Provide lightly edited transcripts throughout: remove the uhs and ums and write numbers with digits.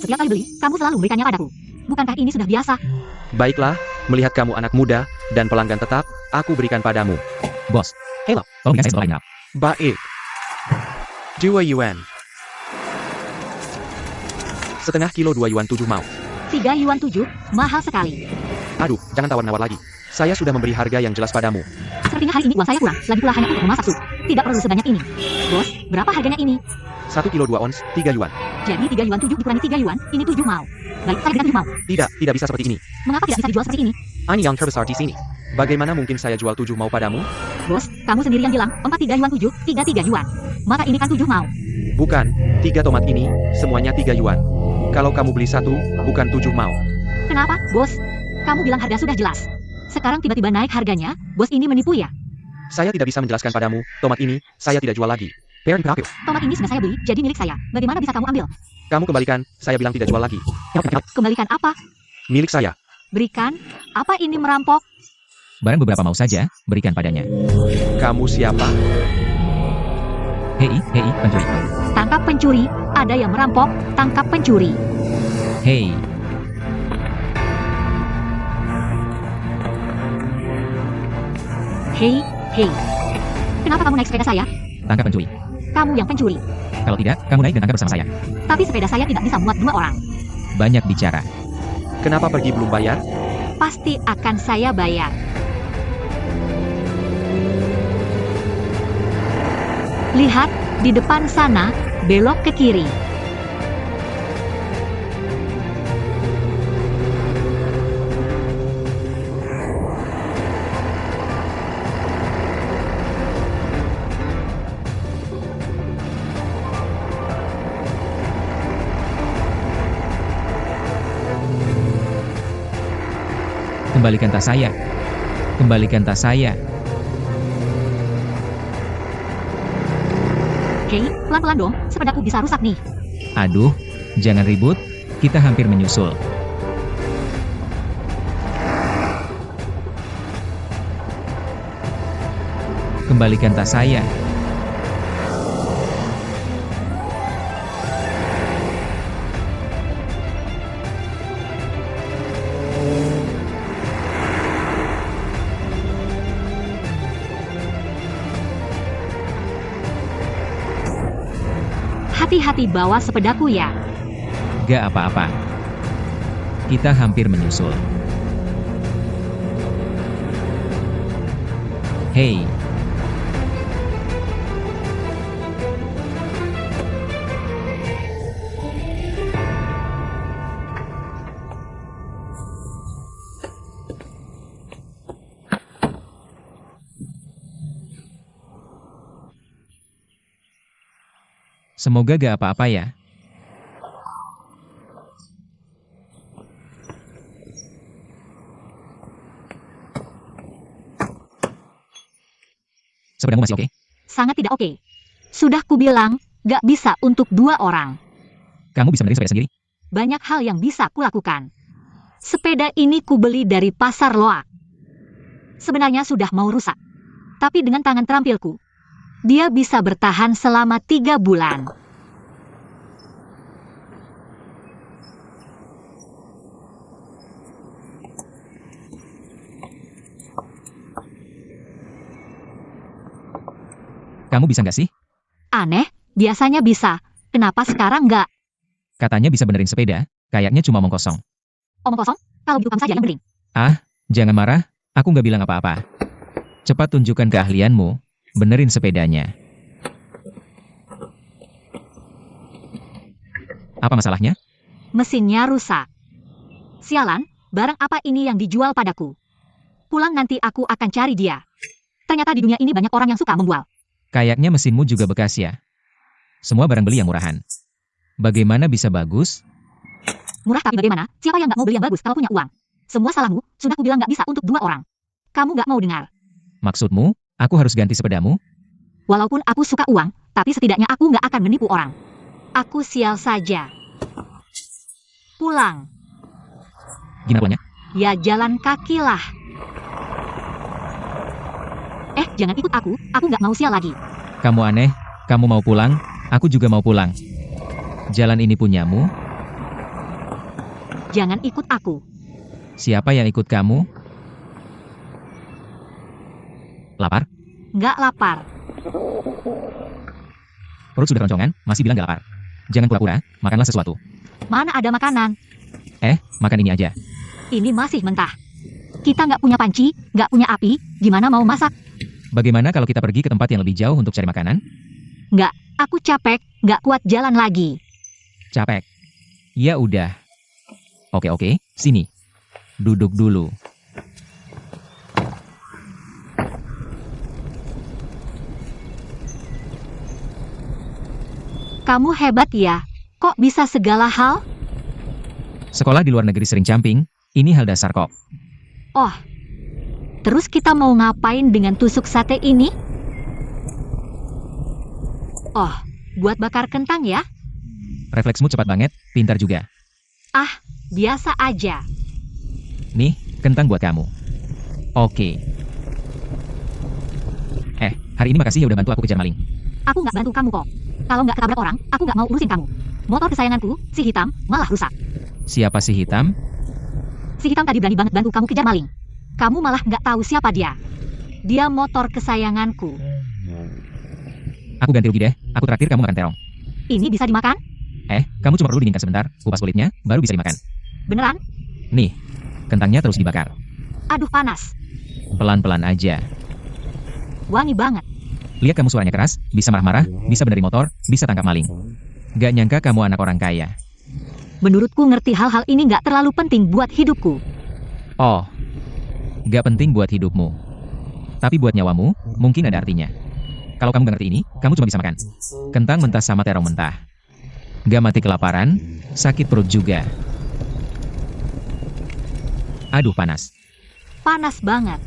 Setiap kali beli, kamu selalu memberikannya padaku. Bukankah ini sudah biasa? Baiklah, melihat kamu anak muda dan pelanggan tetap, aku berikan padamu. Bos. Halo, tolong berikan saya 10 lainnya. Baik. 2 yuan. Setengah kilo 2 yuan 7 mau. 3 yuan 7, mahal sekali. Aduh, jangan tawar-nawar lagi. Saya sudah memberi harga yang jelas padamu. Sepertinya hari ini uang saya kurang, lagi pula hanya untuk memasak sup. Tidak perlu sebanyak ini. Bos, berapa harganya ini? 1 kilo 2 ons, 3 yuan. Jadi 3 yuan 7 dikurangi 3 yuan, ini 7 mau. Baik, saya berikan 7 mau. Tidak bisa seperti ini. Mengapa tidak bisa dijual seperti ini? Ini yang terbesar di sini. Bagaimana mungkin saya jual 7 mau padamu? Bos, kamu sendiri yang bilang 4 3 yuan 7, 3 3 yuan. Maka ini kan 7 mau. Bukan, 3 tomat ini, semuanya 3 yuan. Kalau kamu beli 1, bukan 7 mau. Kenapa, bos? Kamu bilang harga sudah jelas. Sekarang tiba-tiba naik harganya, bos ini menipu ya? Saya tidak bisa menjelaskan padamu, tomat ini, saya tidak jual lagi. Tomat ini sudah saya beli, jadi milik saya. Bagaimana bisa kamu ambil? Kamu kembalikan, saya bilang tidak jual lagi. Kembalikan apa? Milik saya. Berikan? Apa ini merampok? Barang beberapa mau saja, berikan padanya. Kamu siapa? Hei, pencuri. Tangkap pencuri, ada yang merampok, tangkap pencuri. Hei, Hei. Kenapa kamu naik sepeda saya? tangkap pencuri. Kamu yang pencuri. Kalau tidak, kamu naik dan tangkap bersama saya. Tapi sepeda saya tidak bisa muat 2 orang. Banyak bicara. Kenapa pergi belum bayar? Pasti akan saya bayar. Lihat, di depan sana, belok ke kiri. Kembalikan tas saya. Kembalikan tas saya. Hei, pelan-pelan dong, sepedaku bisa rusak nih. Aduh, jangan ribut, kita hampir menyusul. Kembalikan tas saya. Hati-hati bawa sepedaku ya. Gak apa-apa. Kita hampir menyusul. Hei. Semoga gak apa-apa ya. Sepedamu masih oke? Sangat tidak oke. Sudah kubilang, gak bisa untuk 2 orang. Kamu bisa benerin sepeda sendiri? Banyak hal yang bisa kulakukan. Sepeda ini kubeli dari pasar Loak. Sebenarnya sudah mau rusak. Tapi dengan tangan terampilku, dia bisa bertahan selama 3 bulan. Kamu bisa nggak sih? Aneh, biasanya bisa. Kenapa sekarang nggak? Katanya bisa benerin sepeda, kayaknya cuma omong kosong. Omong kosong? Kalau gitu kamu saja yang bening. Jangan marah, aku nggak bilang apa-apa. Cepat tunjukkan keahlianmu, benerin sepedanya. Apa masalahnya? Mesinnya rusak. Sialan, barang apa ini yang dijual padaku? Pulang nanti aku akan cari dia. Ternyata di dunia ini banyak orang yang suka membual. Kayaknya mesinmu juga bekas ya. Semua barang beli yang murahan. Bagaimana bisa bagus? Murah tapi bagaimana? Siapa yang nggak mau beli yang bagus kalau punya uang? Semua salahmu, sudah kubilang nggak bisa untuk 2 orang. Kamu nggak mau dengar. Maksudmu, aku harus ganti sepedamu? Walaupun aku suka uang, tapi setidaknya aku nggak akan menipu orang. Aku sial saja. Pulang. Gimana pulangnya? Ya jalan kaki lah. Jangan ikut aku nggak mau sial lagi. Kamu aneh, kamu mau pulang, aku juga mau pulang. Jalan ini punyamu? Jangan ikut aku. Siapa yang ikut kamu? Lapar? Nggak lapar. Perut sudah keroncongan, masih bilang gak lapar. Jangan pura-pura, makanlah sesuatu. Mana ada makanan? Makan ini aja. Ini masih mentah. Kita nggak punya panci, nggak punya api, gimana mau masak? Bagaimana kalau kita pergi ke tempat yang lebih jauh untuk cari makanan? Nggak, aku capek, nggak kuat jalan lagi. Capek. Ya udah. Oke, sini. Duduk dulu. Kamu hebat ya, kok bisa segala hal? Sekolah di luar negeri sering camping, ini hal dasar kok. Oh, terus kita mau ngapain dengan tusuk sate ini? Oh, buat bakar kentang ya? Refleksmu cepat banget, pintar juga. Biasa aja. Nih, kentang buat kamu. Oke. Hari ini makasih ya udah bantu aku kejar maling. Aku nggak bantu kamu kok. Kalau nggak ketabrak orang, aku nggak mau urusin kamu. Motor kesayanganku, si hitam, malah rusak. Siapa si hitam? Si hitam tadi berani banget bantu kamu kejar maling. Kamu malah nggak tahu siapa dia. Dia motor kesayanganku. Aku ganti rugi deh, aku traktir kamu makan terong. Ini bisa dimakan? Kamu cuma perlu dinginkan sebentar, kupas kulitnya, baru bisa dimakan. Beneran? Nih, kentangnya terus dibakar. Aduh panas. Pelan-pelan aja. Wangi banget. Lihat kamu suaranya keras, bisa marah-marah, bisa benerin motor, bisa tangkap maling. Gak nyangka kamu anak orang kaya. Menurutku ngerti hal-hal ini nggak terlalu penting buat hidupku. Oh, gak penting buat hidupmu. Tapi buat nyawamu, mungkin ada artinya. Kalau kamu gak ngerti ini, kamu cuma bisa makan kentang mentah sama terong mentah. Gak mati kelaparan, sakit perut juga. Aduh panas. Panas banget.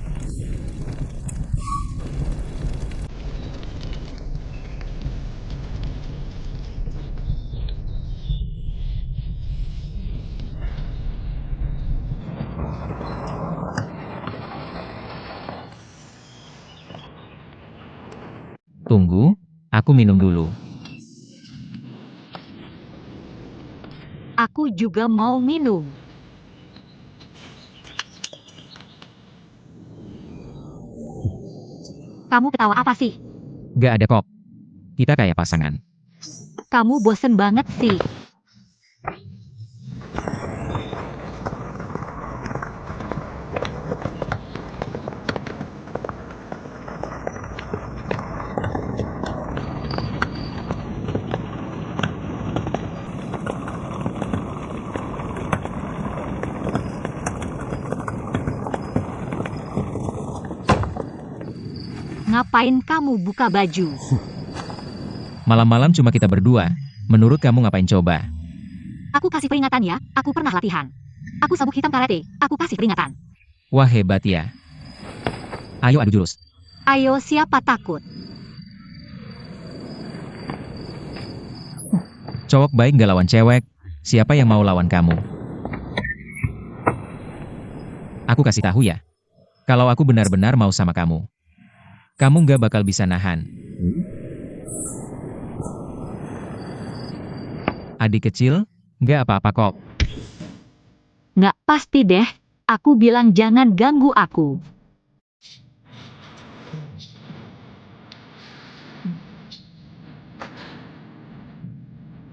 Tunggu, aku minum dulu. Aku juga mau minum. Kamu ketawa apa sih? Gak ada kok. Kita kayak pasangan. Kamu bosen banget sih. Ngapain kamu buka baju? Malam-malam cuma kita berdua. Menurut kamu ngapain coba? Aku kasih peringatan ya, aku pernah latihan. Aku sabuk hitam karate, aku kasih peringatan. Wah hebat ya. Ayo adu jurus. Ayo siapa takut? Cowok baik gak lawan cewek. Siapa yang mau lawan kamu? Aku kasih tahu ya. Kalau aku benar-benar mau sama kamu, kamu gak bakal bisa nahan. Adik kecil, gak apa-apa kok. Nggak pasti deh, aku bilang jangan ganggu aku.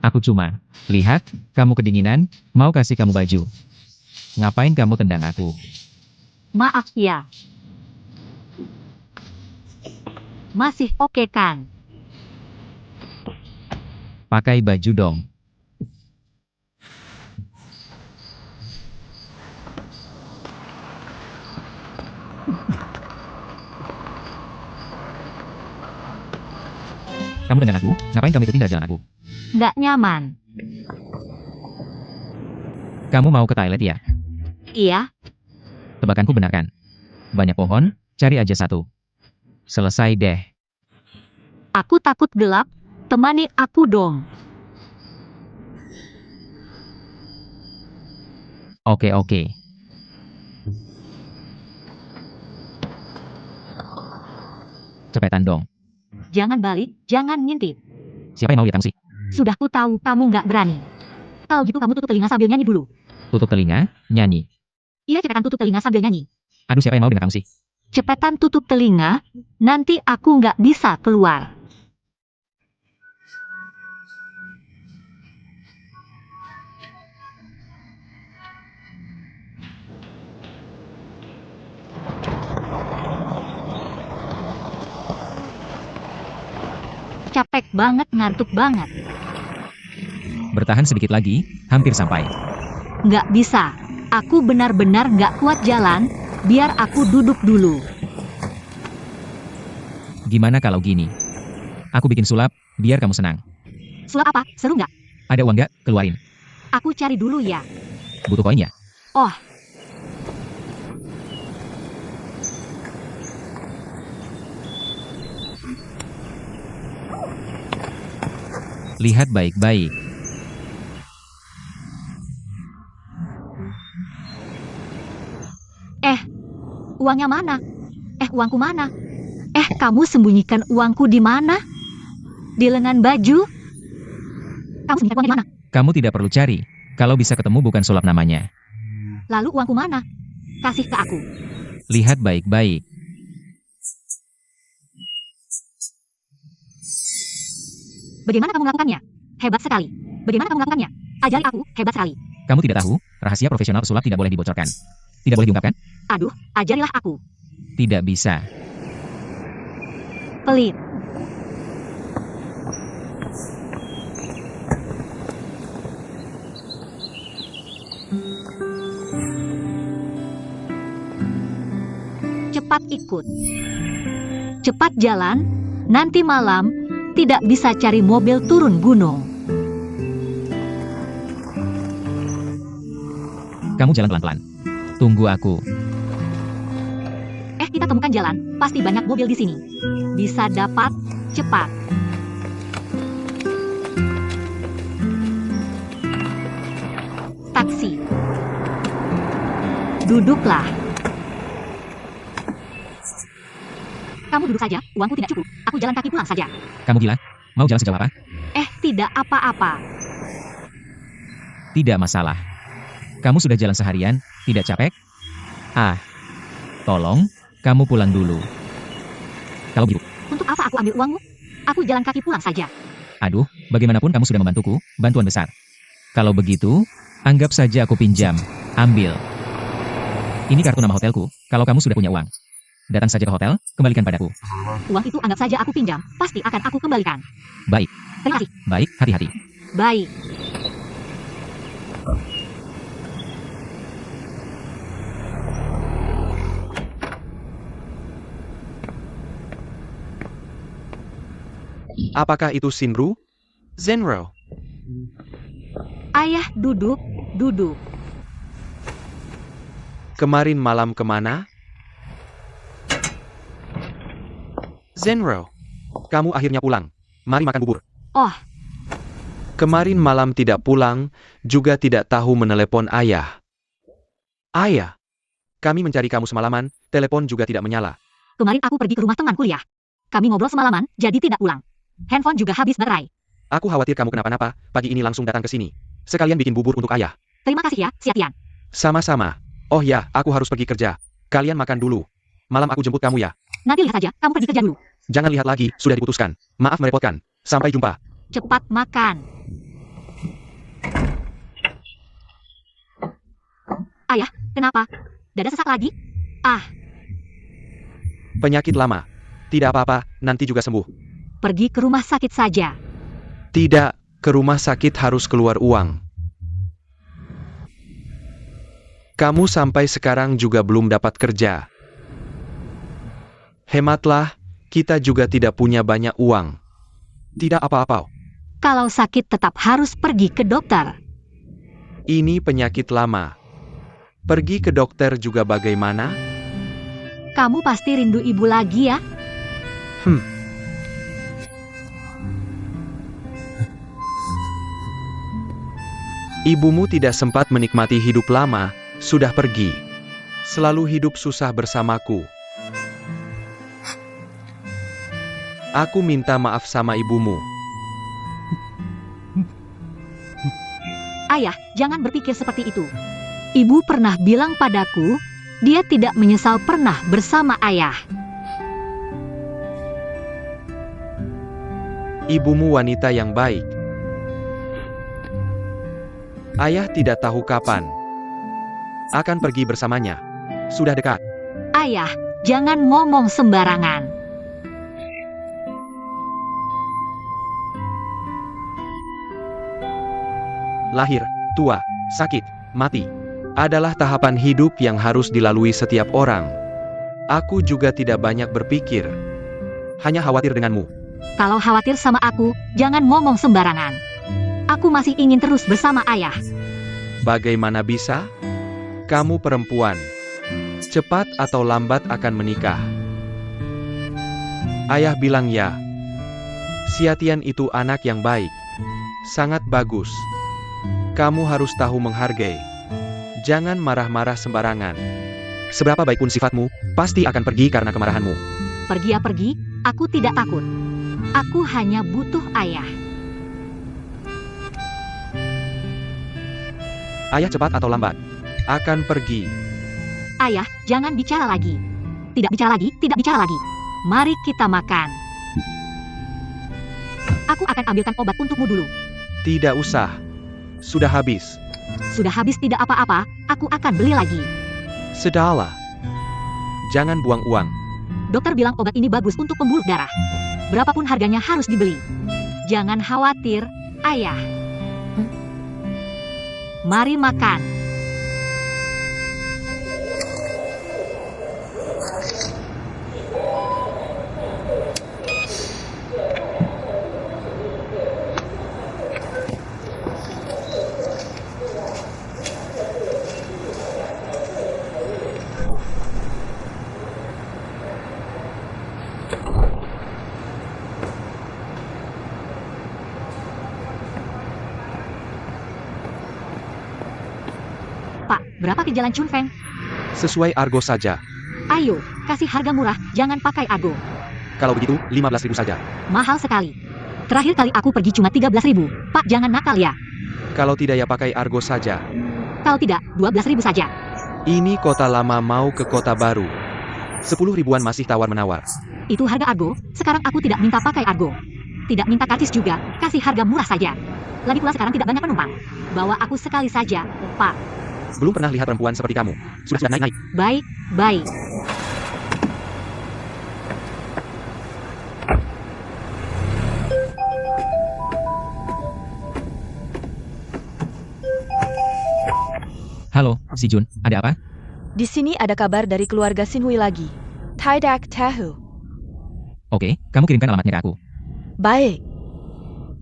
Aku cuma, lihat, kamu kedinginan, mau kasih kamu baju. Ngapain kamu tendang aku? Maaf ya. Masih oke kan? Pakai baju dong. Kamu tendang aku, ngapain kamu ikutin jalan aku? Nggak nyaman. Kamu mau ke toilet ya? Iya, Tebakanku benar kan? Banyak pohon, cari aja satu. Selesai deh. aku takut gelap, temani aku dong. Oke. Cepetan dong. Jangan balik, jangan ngintip. Siapa yang mau lihat kamu sih? Sudah ku tahu kamu nggak berani. Kalau gitu kamu tutup telinga sambil nyanyi dulu. Tutup telinga, nyanyi. Iya, cepetan tutup telinga sambil nyanyi. Aduh, siapa yang mau dengar kamu sih? Cepetan tutup telinga, nanti aku nggak bisa keluar. Capek banget, ngantuk banget. Bertahan sedikit lagi, hampir sampai. Nggak bisa. Aku benar-benar nggak kuat jalan, biar aku duduk dulu. Gimana kalau gini? Aku bikin sulap, biar kamu senang. Sulap apa? Seru nggak? Ada uang nggak? Keluarin. Aku cari dulu ya. Butuh koin ya? Oh, Lihat baik-baik. uangnya mana? Uangku mana? Kamu sembunyikan uangku di mana? Di lengan baju? Kamu sembunyikan uangnya di mana? Kamu tidak perlu cari. Kalau bisa ketemu bukan sulap namanya. Lalu uangku mana? Kasih ke aku. Lihat baik-baik. Bagaimana kamu melakukannya? Hebat sekali. Bagaimana kamu melakukannya? Ajari aku, hebat sekali. Kamu tidak tahu, rahasia profesional pesulap tidak boleh dibocorkan. Tidak boleh diungkapkan? Aduh, ajarilah aku. Tidak bisa. Pelit. Cepat ikut. Cepat jalan, nanti malam tidak bisa cari mobil turun gunung. Kamu jalan pelan-pelan. Tunggu aku. Kita temukan jalan, pasti banyak mobil di sini. Bisa dapat, cepat. Taksi. Duduklah. Kamu duduk saja, uangku tidak cukup. Aku jalan kaki pulang saja. Kamu gila? Mau jalan sejauh apa? Tidak apa-apa. Tidak masalah. Kamu sudah jalan seharian, tidak capek? Tolong, kamu pulang dulu. Kalau begitu. Untuk apa aku ambil uangmu? Aku jalan kaki pulang saja. Aduh, bagaimanapun kamu sudah membantuku, bantuan besar. Kalau begitu, anggap saja aku pinjam. Ambil. Ini kartu nama hotelku, kalau kamu sudah punya uang. Datang saja ke hotel, kembalikan padaku. Uang itu anggap saja aku pinjam, pasti akan aku kembalikan. Baik. Terima kasih. Baik, hati-hati. Baik. Apakah itu Shinru? Zenro? Ayah duduk, duduk. Kemarin malam kemana? Zenro, kamu akhirnya pulang. Mari makan bubur. Oh. Kemarin malam tidak pulang, juga tidak tahu menelepon ayah. Ayah, kami mencari kamu semalaman, telepon juga tidak menyala. Kemarin aku pergi ke rumah teman kuliah. Kami ngobrol semalaman, jadi tidak pulang. Handphone juga habis baterai. Aku khawatir kamu kenapa-napa, pagi ini langsung datang ke sini. Sekalian bikin bubur untuk ayah. Terima kasih ya, Xiatian. Sama-sama. Oh ya, aku harus pergi kerja. Kalian makan dulu. Malam aku jemput kamu ya. Nanti lihat saja, kamu pergi kerja dulu. Jangan lihat lagi, sudah diputuskan. Maaf merepotkan. Sampai jumpa. Cepat makan. Ayah, kenapa? Dada sesak lagi? Penyakit lama. Tidak apa-apa, nanti juga sembuh. Pergi ke rumah sakit saja. Tidak, ke rumah sakit harus keluar uang. Kamu sampai sekarang juga belum dapat kerja. Hematlah, kita juga tidak punya banyak uang. Tidak apa-apa. Kalau sakit tetap harus pergi ke dokter. Ini penyakit lama. Pergi ke dokter juga bagaimana? Kamu pasti rindu ibu lagi ya? Ibumu tidak sempat menikmati hidup lama, sudah pergi. Selalu hidup susah bersamaku. Aku minta maaf sama ibumu. Ayah, jangan berpikir seperti itu. Ibu pernah bilang padaku, dia tidak menyesal pernah bersama ayah. Ibumu wanita yang baik. Ayah tidak tahu kapan akan pergi bersamanya. Sudah dekat. Ayah, jangan ngomong sembarangan. Lahir, tua, sakit, mati adalah tahapan hidup yang harus dilalui setiap orang. Aku juga tidak banyak berpikir. Hanya khawatir denganmu. Kalau khawatir sama aku, jangan ngomong sembarangan. Aku masih ingin terus bersama ayah. Bagaimana bisa? Kamu perempuan. Cepat atau lambat akan menikah. Ayah bilang ya. Si Tian itu anak yang baik. Sangat bagus. Kamu harus tahu menghargai. Jangan marah-marah sembarangan. Seberapa baik pun sifatmu, pasti akan pergi karena kemarahanmu. Pergi ya pergi, aku tidak takut. Aku hanya butuh ayah. Ayah cepat atau lambat akan pergi. Ayah, jangan bicara lagi. Tidak bicara lagi, tidak bicara lagi. Mari kita makan. Aku akan ambilkan obat untukmu dulu. Tidak usah. Sudah habis. Sudah habis tidak apa-apa, aku akan beli lagi. Sudahlah. Jangan buang uang. Dokter bilang obat ini bagus untuk pembuluh darah. Berapapun harganya harus dibeli. Jangan khawatir, ayah. Mari makan. Pak, berapa ke Jalan Chunfeng? Sesuai argo saja. Ayo, kasih harga murah, jangan pakai argo. Kalau begitu, 15.000 saja. Mahal sekali. Terakhir kali aku pergi cuma 13.000. Pak, jangan nakal ya. Kalau tidak ya pakai argo saja. Kalau tidak, 12.000 saja. Ini kota lama mau ke kota baru. 10 ribuan masih tawar-menawar. Itu harga argo, sekarang aku tidak minta pakai argo. Tidak minta karcis juga, kasih harga murah saja. Lagi pula sekarang tidak banyak penumpang. Bawa aku sekali saja, Pak. Belum pernah lihat perempuan seperti kamu. Sudah naik-naik. Baik, baik. Halo, si Jun, ada apa? Di sini ada kabar dari keluarga Sinhui lagi. Tidak tahu. Oke, kamu kirimkan alamatnya ke aku. Baik.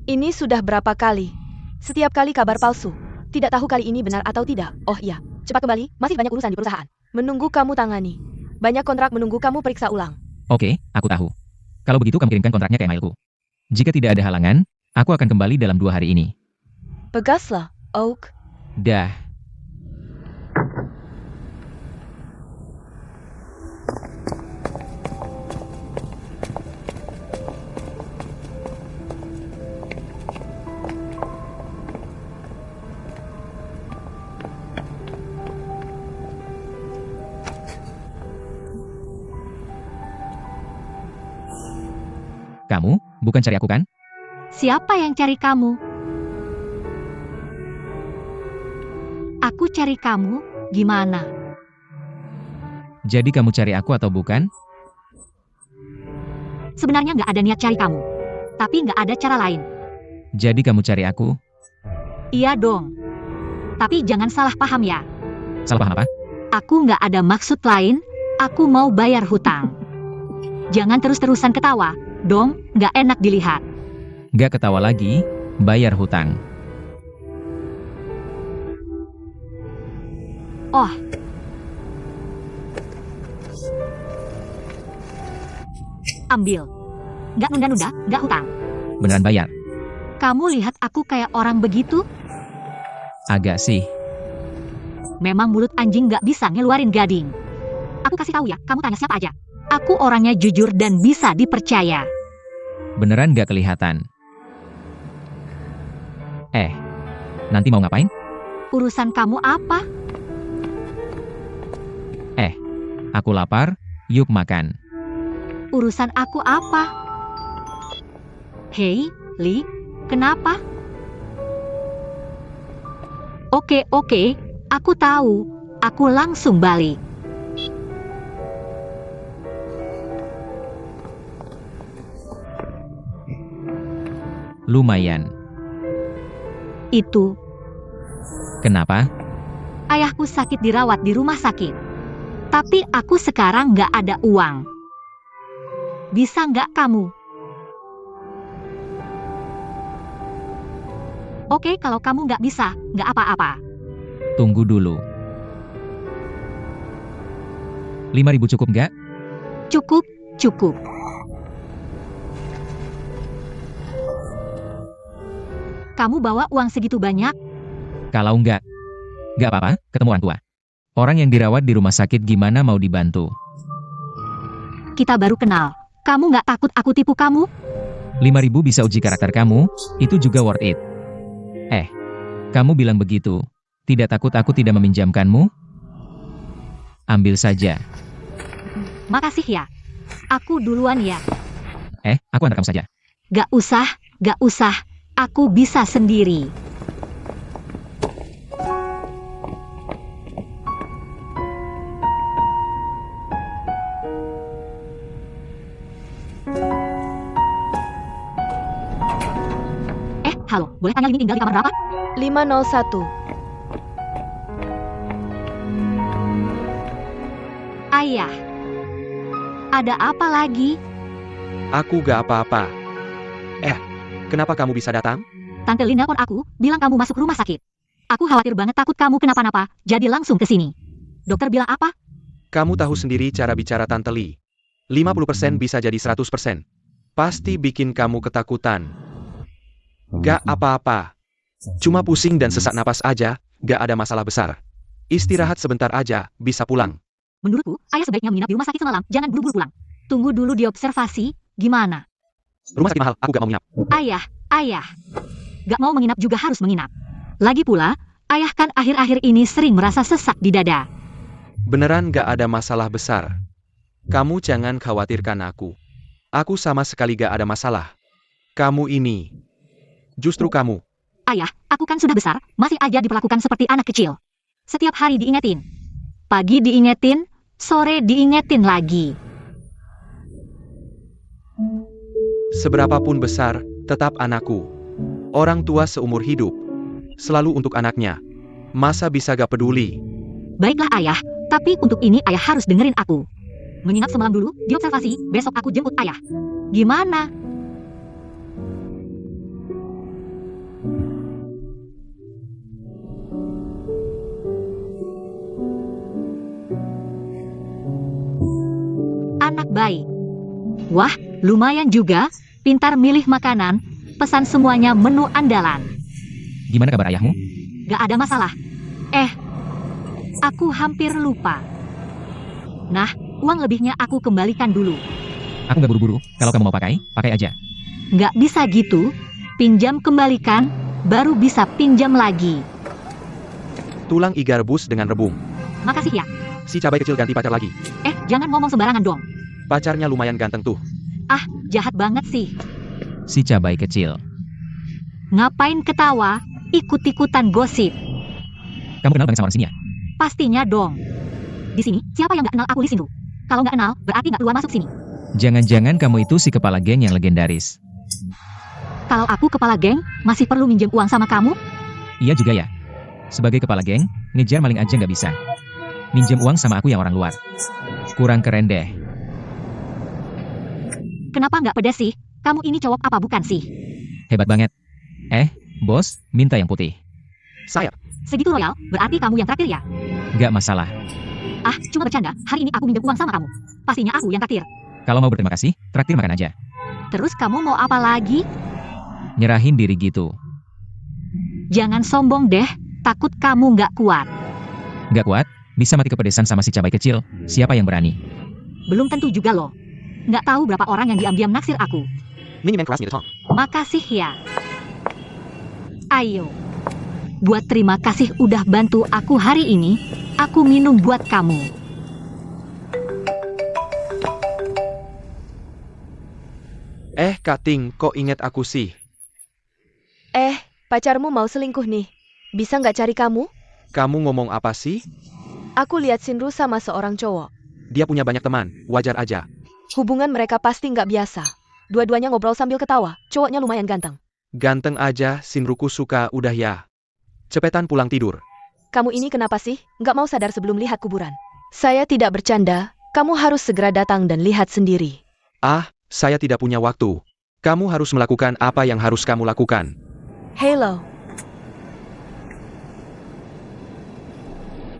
Ini sudah berapa kali? Setiap kali kabar palsu. Tidak tahu kali ini benar atau tidak. Oh iya, cepat kembali, masih banyak urusan di perusahaan. Menunggu kamu tangani. Banyak kontrak menunggu kamu periksa ulang. Oke, aku tahu. Kalau begitu kamu kirimkan kontraknya ke emailku. Jika tidak ada halangan, aku akan kembali dalam 2 hari ini. Bagaslah, Oak. Dah. Kamu, bukan cari aku kan? Siapa yang cari kamu? Aku cari kamu, gimana? Jadi kamu cari aku atau bukan? Sebenarnya nggak ada niat cari kamu. Tapi nggak ada cara lain. Jadi kamu cari aku? Iya dong. Tapi jangan salah paham ya. Salah paham apa? Aku nggak ada maksud lain, aku mau bayar hutang. Jangan terus-terusan ketawa, dong, nggak enak dilihat. Gak ketawa lagi, bayar hutang. Oh. Ambil. Nggak nunda-nunda, nggak hutang. Beneran bayar? Kamu lihat aku kayak orang begitu? Agak sih. Memang mulut anjing nggak bisa ngeluarin gading. Aku kasih tahu ya, kamu tanya siapa aja. Aku orangnya jujur dan bisa dipercaya. Beneran gak kelihatan. Nanti mau ngapain? Urusan kamu apa? Aku lapar, yuk makan. Urusan aku apa? Hei, Li, kenapa? Oke, aku tahu. Aku langsung balik. Lumayan. Itu, Kenapa? ayahku sakit dirawat di rumah sakit. Tapi aku sekarang nggak ada uang. Bisa nggak kamu? Oke, kalau kamu nggak bisa, nggak apa-apa. Tunggu dulu. 5.000 cukup nggak? Cukup. Kamu bawa uang segitu banyak? Kalau nggak apa-apa, ketemu orang tua. Orang yang dirawat di rumah sakit gimana mau dibantu? Kita baru kenal. Kamu nggak takut aku tipu kamu? 5.000 bisa uji karakter kamu, itu juga worth it. Kamu bilang begitu. Tidak takut aku tidak meminjamkanmu? Ambil saja. Makasih ya. Aku duluan ya. Aku antar kamu saja. Gak usah. Aku bisa sendiri. Halo, boleh tanya ini tinggal di kamar berapa? 501. Ayah. Ada apa lagi? Aku gak apa-apa. Kenapa kamu bisa datang? Tante Lin nelpon aku, bilang kamu masuk rumah sakit. Aku khawatir banget takut kamu kenapa-napa, jadi langsung ke sini. Dokter bilang apa? Kamu tahu sendiri cara bicara Tante Li. 50% bisa jadi 100%. Pasti bikin kamu ketakutan. Gak apa-apa. Cuma pusing dan sesak napas aja, gak ada masalah besar. Istirahat sebentar aja, bisa pulang. Menurutku, ayah sebaiknya menginap di rumah sakit semalam, jangan buru-buru pulang. Tunggu dulu diobservasi, gimana? Rumah sakit mahal, aku gak mau nginap. Ayah. Gak mau menginap juga harus menginap. Lagi pula, ayah kan akhir-akhir ini sering merasa sesak di dada. Beneran gak ada masalah besar. Kamu jangan khawatirkan aku. Aku sama sekali gak ada masalah. Kamu ini. Justru kamu. Ayah, aku kan sudah besar, masih aja diperlakukan seperti anak kecil. Setiap hari diingetin. Pagi diingetin, sore diingetin lagi. Seberapapun besar, tetap anakku. Orang tua seumur hidup. Selalu untuk anaknya. Masa bisa gak peduli? Baiklah ayah, tapi untuk ini ayah harus dengerin aku. Menginap semalam dulu, diobservasi, besok aku jemput ayah. Gimana? Anak baik. Wah, lumayan juga, pintar milih makanan, pesan semuanya menu andalan. Gimana kabar ayahmu? Gak ada masalah. Aku hampir lupa. Nah, uang lebihnya aku kembalikan dulu. Aku gak buru-buru, kalau kamu mau pakai aja. Gak bisa gitu, pinjam kembalikan, baru bisa pinjam lagi. Tulang iga rebus dengan rebung. Makasih ya. Si cabai kecil ganti pacar lagi. Jangan ngomong sembarangan dong. Pacarnya lumayan ganteng tuh. Jahat banget sih. Si cabai kecil. Ngapain ketawa, ikut-ikutan gosip. Kamu kenal banget sama orang sini ya? Pastinya dong. Di sini, siapa yang gak kenal aku Li Xingru? Kalau gak kenal, berarti gak keluar masuk sini. Jangan-jangan kamu itu si kepala geng yang legendaris. Kalau aku kepala geng, masih perlu minjem uang sama kamu? Iya juga ya. Sebagai kepala geng, ngejar maling aja nggak bisa. Minjem uang sama aku yang orang luar. Kurang keren deh. Kenapa nggak pedas sih? Kamu ini cowok apa bukan sih? Hebat banget. Bos, minta yang putih. Saya. Segitu royal, berarti kamu yang traktir ya? Gak masalah. Cuma bercanda, hari ini aku minjem uang sama kamu. Pastinya aku yang traktir. Kalau mau berterima kasih, traktir makan aja. Terus kamu mau apa lagi? Nyerahin diri gitu. Jangan sombong deh, takut kamu nggak kuat. Gak kuat, bisa mati kepedesan sama si cabai kecil. Siapa yang berani? Belum tentu juga loh. Nggak tahu berapa orang yang diam-diam naksir aku. Makasih ya. Ayo. Buat terima kasih udah bantu aku hari ini, aku minum buat kamu. Kak Ting, kok inget aku sih? Pacarmu mau selingkuh nih. Bisa nggak cari kamu? Kamu ngomong apa sih? Aku lihat Shinru sama seorang cowok. Dia punya banyak teman, wajar aja. Hubungan mereka pasti nggak biasa. Dua-duanya ngobrol sambil ketawa. Cowoknya lumayan ganteng. Ganteng aja, Shinruku suka udah ya. Cepetan pulang tidur. Kamu ini kenapa sih? Nggak mau sadar sebelum lihat kuburan. Saya tidak bercanda. Kamu harus segera datang dan lihat sendiri. Saya tidak punya waktu. Kamu harus melakukan apa yang harus kamu lakukan. Halo.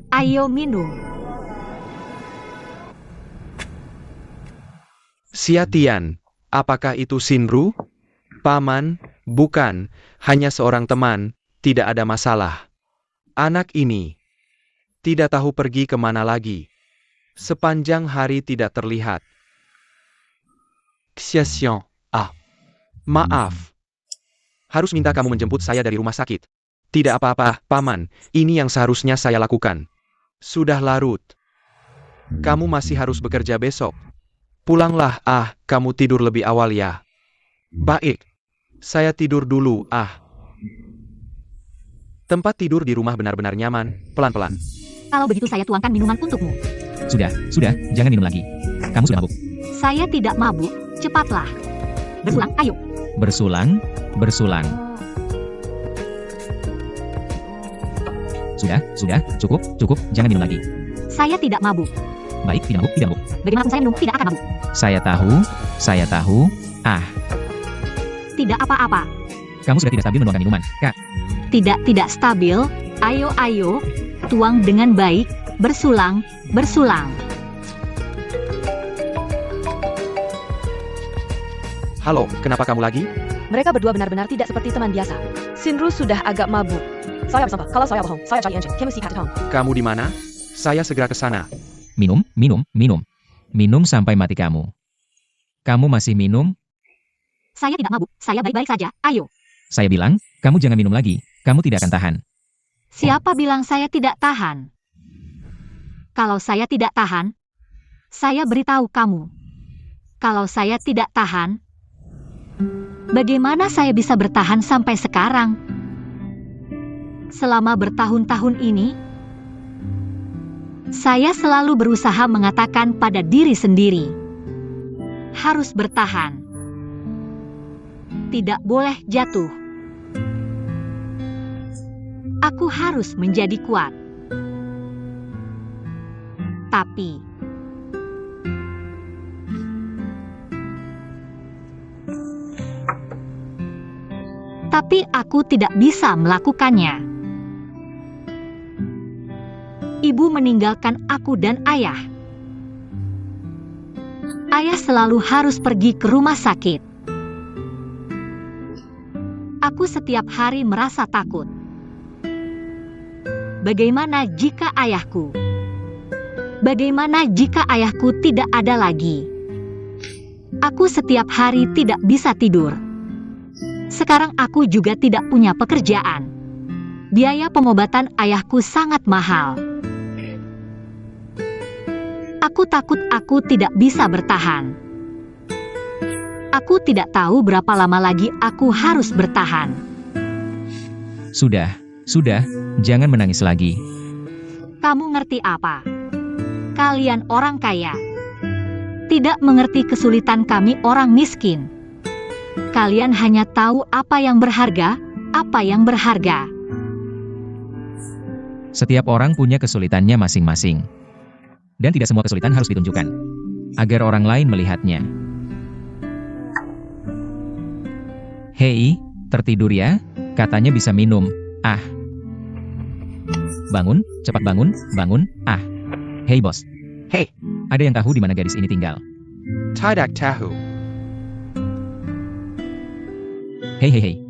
Ayo minum. Xiatian, apakah itu Shinru? Paman, bukan, hanya seorang teman, tidak ada masalah. Anak ini tidak tahu pergi kemana lagi. Sepanjang hari tidak terlihat. Xiaxian, maaf. Harus minta kamu menjemput saya dari rumah sakit. Tidak apa-apa, Paman, ini yang seharusnya saya lakukan. Sudah larut. Kamu masih harus bekerja besok. Pulanglah, kamu tidur lebih awal ya. Baik. Saya tidur dulu, Tempat tidur di rumah benar-benar nyaman, pelan-pelan. Kalau begitu saya tuangkan minuman untukmu. Sudah, jangan minum lagi. Kamu sudah mabuk. Saya tidak mabuk, cepatlah. Bersulang, ayo. Bersulang. Sudah, cukup, jangan minum lagi. Saya tidak mabuk. Baik, tidak mabuk. Bagaimanapun saya minum, tidak akan mabuk. Saya tahu. Tidak apa-apa. Kamu sudah tidak stabil menuangkan minuman, Kak. Tidak stabil. Ayo. Tuang dengan baik. Bersulang. Halo, kenapa kamu lagi? Mereka berdua benar-benar tidak seperti teman biasa. Shinru sudah agak mabuk. Saya bersumpah, kalau saya bohong, saya cari engine. Chemistry at home. Kamu di mana? Saya segera ke sana. Minum. Minum sampai mati kamu. Kamu masih minum? Saya tidak mabuk. Saya baik-baik saja. Ayo. Saya bilang, kamu jangan minum lagi. Kamu tidak akan tahan. Siapa bilang saya tidak tahan? Kalau saya tidak tahan, saya beritahu kamu. Kalau saya tidak tahan, bagaimana saya bisa bertahan sampai sekarang? Selama bertahun-tahun ini, saya selalu berusaha mengatakan pada diri sendiri, harus bertahan. Tidak boleh jatuh. Aku harus menjadi kuat. Tapi aku tidak bisa melakukannya. Ibu meninggalkan aku dan ayah. Ayah selalu harus pergi ke rumah sakit. Aku setiap hari merasa takut. Bagaimana jika ayahku? Bagaimana jika ayahku tidak ada lagi? Aku setiap hari tidak bisa tidur. Sekarang aku juga tidak punya pekerjaan. Biaya pengobatan ayahku sangat mahal. Aku takut aku tidak bisa bertahan. Aku tidak tahu berapa lama lagi aku harus bertahan. Sudah, jangan menangis lagi. Kamu ngerti apa? Kalian orang kaya tidak mengerti kesulitan kami orang miskin. Kalian hanya tahu apa yang berharga. Setiap orang punya kesulitannya masing-masing. Dan tidak semua kesulitan harus ditunjukkan, agar orang lain melihatnya. Hei, tertidur ya? Katanya bisa minum. Bangun, cepat bangun. Hei bos. Hei. Ada yang tahu di mana gadis ini tinggal? Tidak tahu. Hei.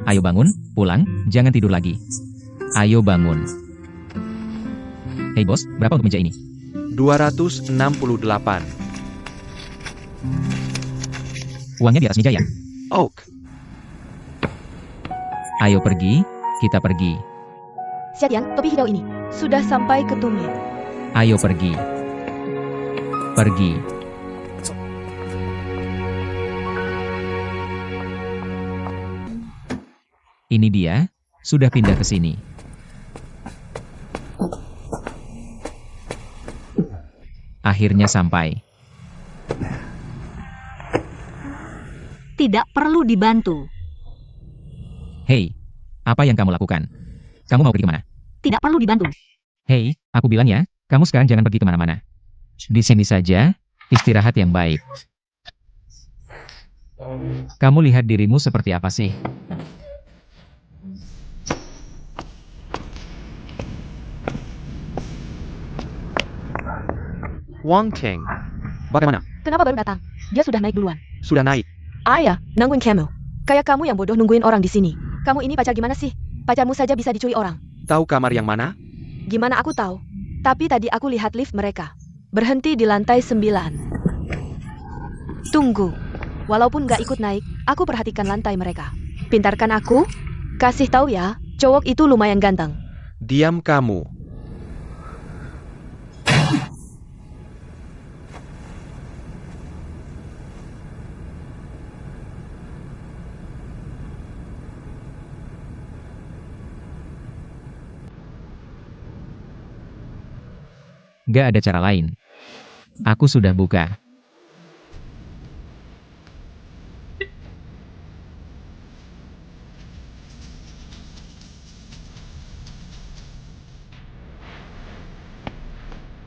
Ayo bangun, pulang, jangan tidur lagi. Ayo bangun. Hei bos, berapa untuk meja ini? 268. Uangnya di atas meja ya? Oak. Ayo pergi, kita pergi. Xiatian, topi hijau ini sudah sampai ke tumit. Ayo pergi. Ini dia, sudah pindah ke sini. Akhirnya sampai. Tidak perlu dibantu. Hei, apa yang kamu lakukan? Kamu mau pergi kemana? Tidak perlu dibantu. Hei, aku bilang ya, kamu sekarang jangan pergi kemana-mana. Di sini saja, istirahat yang baik. Kamu lihat dirimu seperti apa sih? Wang Ting. Bagaimana? Kenapa baru datang? Dia sudah naik duluan. Sudah naik. Ayah, nangguin kamu. Kayak kamu yang bodoh nungguin orang di sini. Kamu ini pacar gimana sih? Pacarmu saja bisa dicuri orang. Tahu kamar yang mana? Gimana aku tahu? Tapi tadi aku lihat lift mereka. Berhenti di lantai 9. Tunggu. Walaupun gak ikut naik, aku perhatikan lantai mereka. Pintarkan aku? Kasih tahu ya, cowok itu lumayan ganteng. Diam kamu. Gak ada cara lain. Aku sudah buka.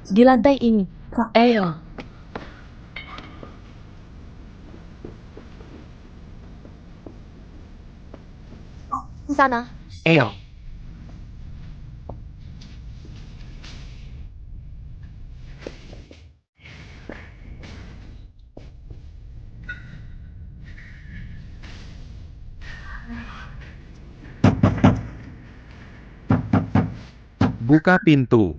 Di lantai ini. Ayo. Sana. Ayo. Buka pintu.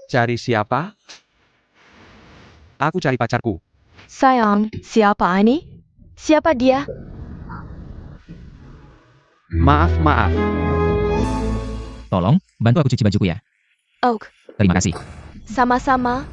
Cari siapa? Aku cari pacarku. Sayang, siapa ini? Siapa dia? Maaf. Tolong, bantu aku cuci bajuku ya. Oak. Terima kasih. Sama-sama.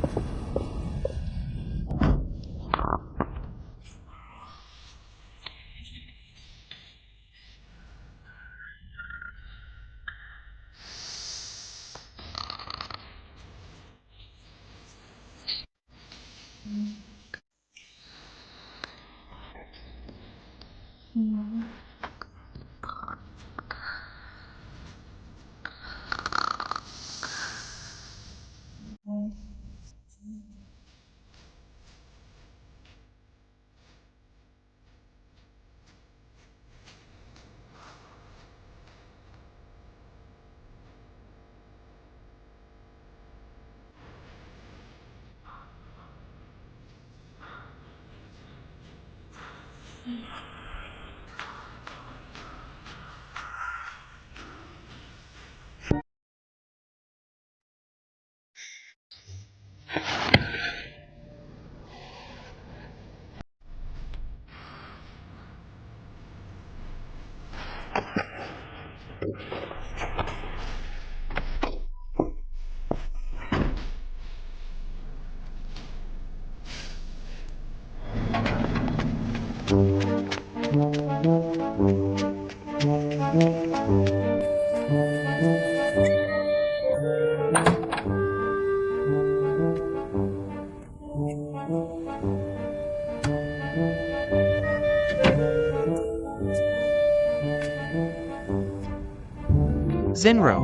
Zenro.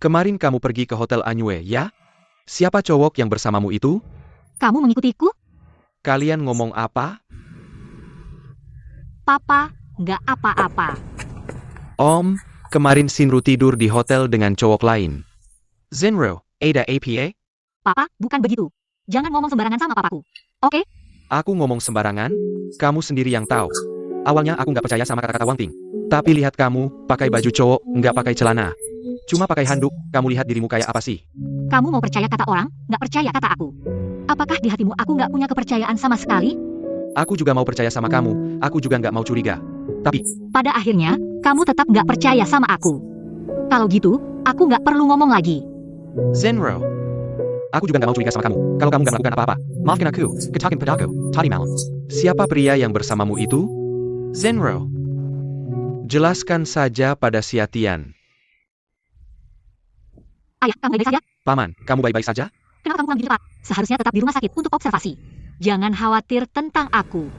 Kemarin kamu pergi ke Hotel Anyue, ya? Siapa cowok yang bersamamu itu? Kamu mengikutiku? Kalian ngomong apa? Papa, nggak apa-apa. Om, kemarin Shinru tidur di hotel dengan cowok lain. Zenro, Ada APA? Papa, bukan begitu. Jangan ngomong sembarangan sama papaku. Oke? Aku ngomong sembarangan? Kamu sendiri yang tahu. Awalnya aku nggak percaya sama kata-kata Wang Ting. Tapi lihat kamu, pakai baju cowok, nggak pakai celana. Cuma pakai handuk, kamu lihat dirimu kayak apa sih? Kamu mau percaya kata orang, nggak percaya kata aku. Apakah di hatimu aku nggak punya kepercayaan sama sekali? Aku juga mau percaya sama kamu, aku juga nggak mau curiga. Tapi, Pada akhirnya, kamu tetap nggak percaya sama aku. Kalau gitu, aku nggak perlu ngomong lagi. Zenro, Aku juga nggak mau curiga sama kamu. Kalau kamu nggak melakukan apa-apa, maafkan aku. Ketakin padaku, tadi malam. Siapa pria yang bersamamu itu? Zenro. Jelaskan saja pada Xiatian. Ayah, kamu baik-baik saja? Paman, kamu baik-baik saja? Kenapa kamu pulang begitu cepat? Seharusnya tetap di rumah sakit untuk observasi. Jangan khawatir tentang aku.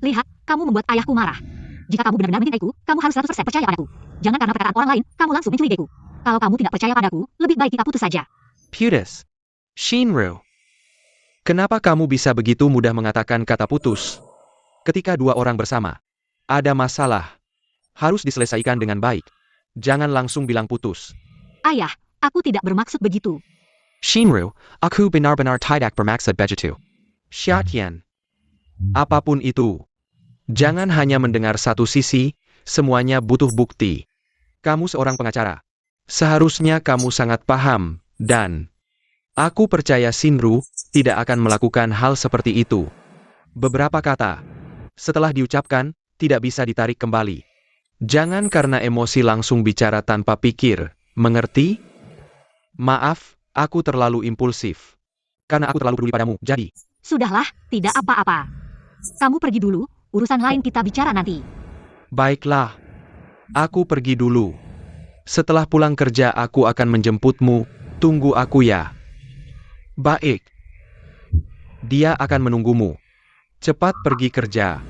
Lihat, kamu membuat ayahku marah. Jika kamu benar-benar mencintaiku, kamu harus 100% percaya padaku. Jangan karena perkataan orang lain, kamu langsung mencurigaiku. Kalau kamu tidak percaya padaku, lebih baik kita putus saja. Putus. Shinro. Kenapa kamu bisa begitu mudah mengatakan kata putus? Ketika dua orang bersama, ada masalah. Harus diselesaikan dengan baik. Jangan langsung bilang putus. Ayah, aku tidak bermaksud begitu. Shinru, aku benar-benar tidak bermaksud begitu. Xiatian. Apapun itu. Jangan hanya mendengar satu sisi, semuanya butuh bukti. Kamu seorang pengacara. Seharusnya kamu sangat paham, dan aku percaya Shinru tidak akan melakukan hal seperti itu. Beberapa kata, setelah diucapkan, tidak bisa ditarik kembali. Jangan karena emosi langsung bicara tanpa pikir, mengerti? Maaf, aku terlalu impulsif. Karena aku terlalu peduli padamu, jadi. Sudahlah, tidak apa-apa. Kamu pergi dulu, urusan lain kita bicara nanti. Baiklah. Aku pergi dulu. Setelah pulang kerja aku akan menjemputmu, tunggu aku ya. Baik. Dia akan menunggumu. Cepat pergi kerja.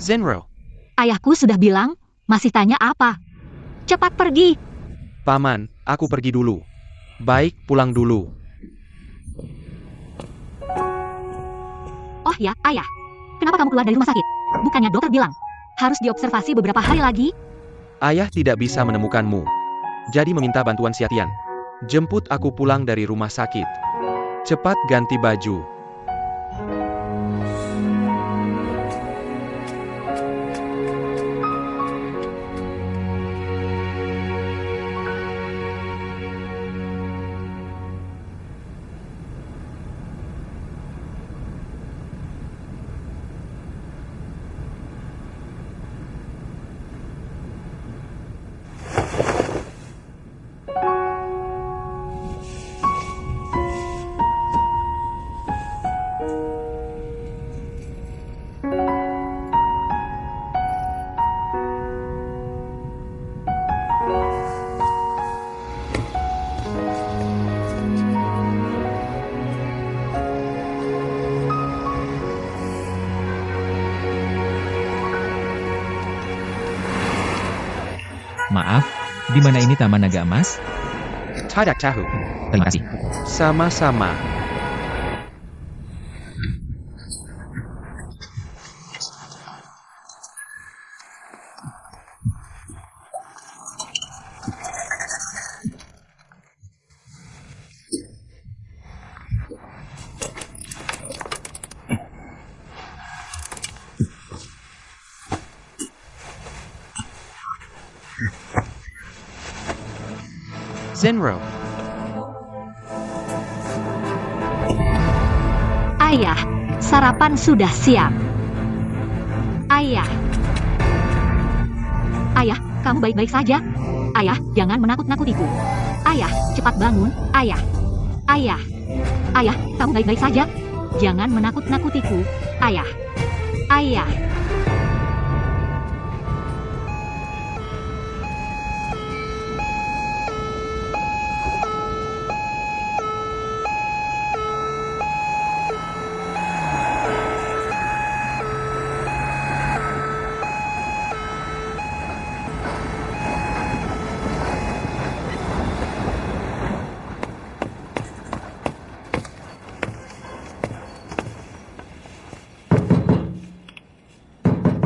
Zenro. Ayahku sudah bilang, masih tanya apa? Cepat pergi. Paman, aku pergi dulu. Baik, pulang dulu. Oh ya, ayah. Kenapa kamu keluar dari rumah sakit? Bukannya dokter bilang, harus diobservasi beberapa hari lagi? Ayah tidak bisa menemukanmu. Jadi meminta bantuan Xiatian. Jemput aku pulang dari rumah sakit. Cepat ganti baju. Maaf, di mana ini Taman Naga Emas? Tidak tahu. Terima kasih. Sama-sama. Zenro. Ayah, sarapan sudah siap. Ayah. Ayah, kamu baik-baik saja? Ayah, jangan menakut-nakutiku. Ayah, cepat bangun. Ayah. Ayah. Ayah, kamu baik-baik saja? Jangan menakut-nakutiku. Ayah. Ayah.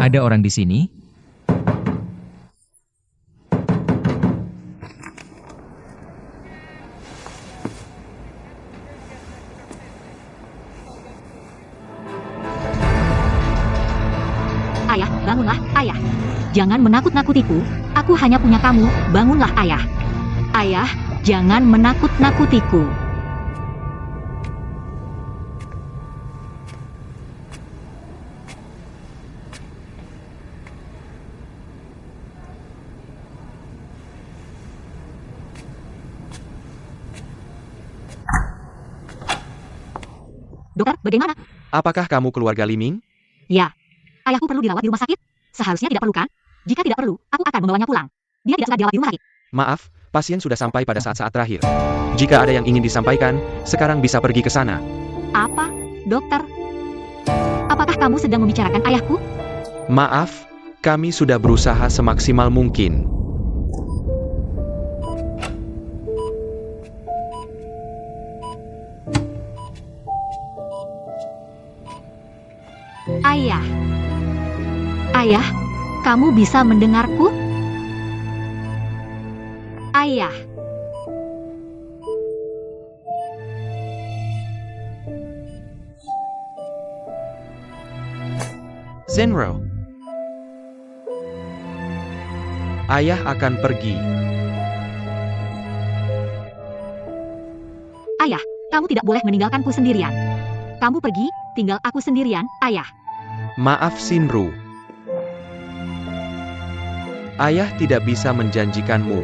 Ada orang di sini? Ayah, bangunlah, ayah. Jangan menakut-nakutiku. Aku hanya punya kamu. Bangunlah, ayah. Ayah, jangan menakut-nakutiku. Dokter, bagaimana? Apakah kamu keluarga Liming? Ya, ayahku perlu dirawat di rumah sakit. Seharusnya tidak perlu kan? Jika tidak perlu, aku akan membawanya pulang. Dia tidak suka dirawat di rumah sakit. Maaf, pasien sudah sampai pada saat-saat terakhir. Jika ada yang ingin disampaikan, sekarang bisa pergi ke sana. Apa, dokter? Apakah kamu sedang membicarakan ayahku? Maaf, kami sudah berusaha semaksimal mungkin. Ayah. Ayah, kamu bisa mendengarku? Ayah. Zenro. Ayah akan pergi. Ayah, kamu tidak boleh meninggalkanku sendirian. Kamu pergi, tinggal aku sendirian, ayah. Maaf Sinru. Ayah tidak bisa menjanjikanmu.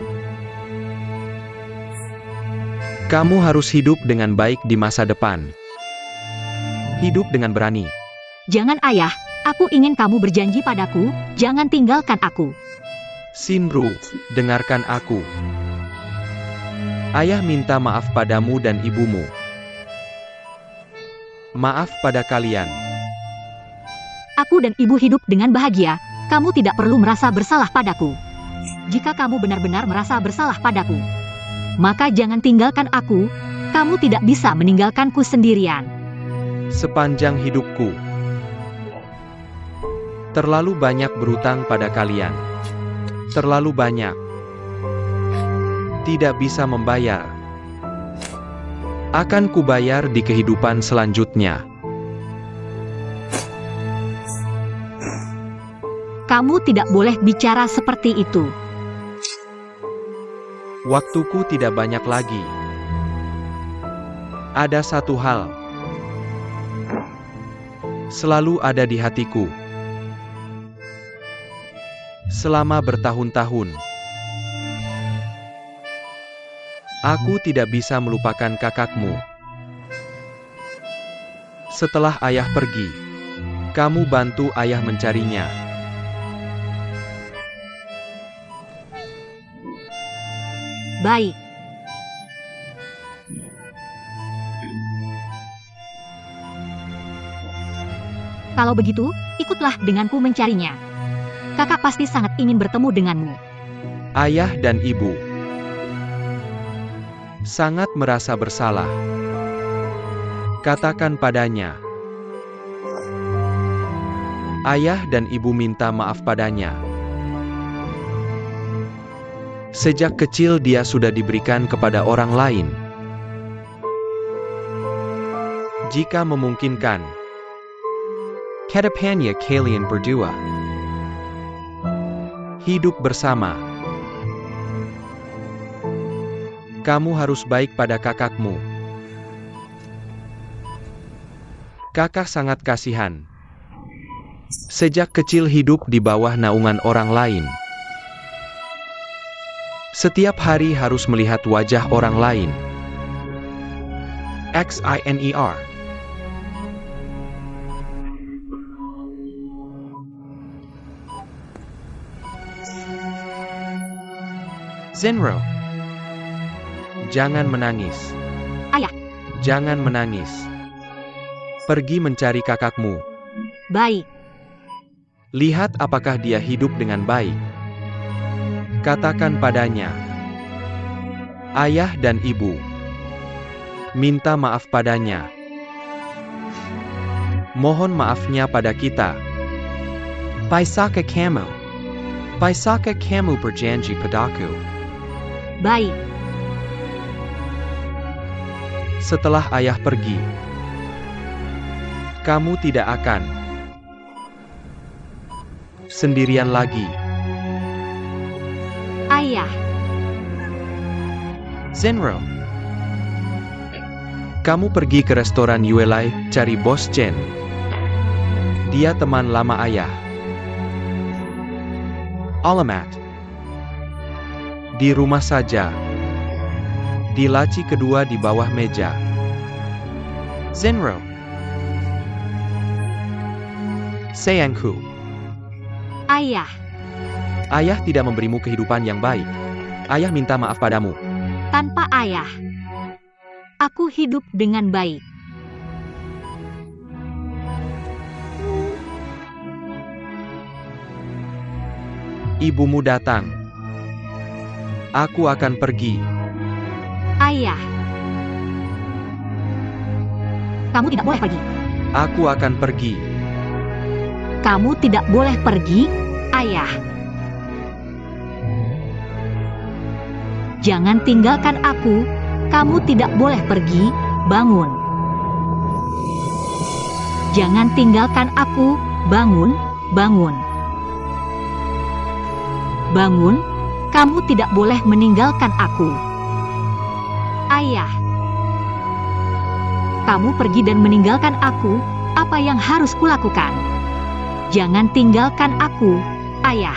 Kamu harus hidup dengan baik di masa depan. Hidup dengan berani. Jangan ayah, aku ingin kamu berjanji padaku, jangan tinggalkan aku. Sinru, dengarkan aku. Ayah minta maaf padamu dan ibumu. Maaf pada kalian. Aku dan ibu hidup dengan bahagia, kamu tidak perlu merasa bersalah padaku. Jika kamu benar-benar merasa bersalah padaku, maka jangan tinggalkan aku, kamu tidak bisa meninggalkanku sendirian. Sepanjang hidupku, terlalu banyak berutang pada kalian. Terlalu banyak. Tidak bisa membayar. Akan kubayar di kehidupan selanjutnya. Kamu tidak boleh bicara seperti itu. Waktuku tidak banyak lagi. Ada satu hal. Selalu ada di hatiku. Selama bertahun-tahun. Aku tidak bisa melupakan kakakmu. Setelah ayah pergi, kamu bantu ayah mencarinya. Baik. Kalau begitu, ikutlah denganku mencarinya. Kakak pasti sangat ingin bertemu denganmu. Ayah dan ibu sangat merasa bersalah. Katakan padanya. Ayah dan ibu minta maaf padanya. Sejak kecil dia sudah diberikan kepada orang lain. Jika memungkinkan, kedepannya kalian berdua hidup bersama. Kamu harus baik pada kakakmu. Kakak sangat kasihan. Sejak kecil hidup di bawah naungan orang lain. Setiap hari harus melihat wajah orang lain. XINER. Zenro. Jangan menangis. Ayah. Jangan menangis. Pergi mencari kakakmu. Baik. Lihat apakah dia hidup dengan baik. Katakan padanya. Ayah dan ibu minta maaf padanya. Mohon maafnya pada kita. Paisaka kamu. Paisaka kamu berjanji padaku. Baik. Setelah ayah pergi, kamu tidak akan sendirian lagi. Ayah. Zenro. Kamu pergi ke restoran Yuelai, cari Bos Chen. Dia teman lama ayah. Alamat. Di rumah saja. Di laci kedua di bawah meja. Zenro. Sayangku, Ayah, ayah tidak memberimu kehidupan yang baik. Ayah minta maaf padamu. tanpa ayah, aku hidup dengan baik. Ibumu datang. Aku akan pergi. Ayah, kamu tidak boleh pergi. Aku akan pergi. Kamu tidak boleh pergi, ayah. Jangan tinggalkan aku. Kamu tidak boleh pergi. Bangun. Jangan tinggalkan aku. Bangun, bangun. Bangun. Kamu tidak boleh meninggalkan aku. Ayah. Kamu pergi dan meninggalkan aku. Apa yang harus kulakukan? Jangan tinggalkan aku, ayah.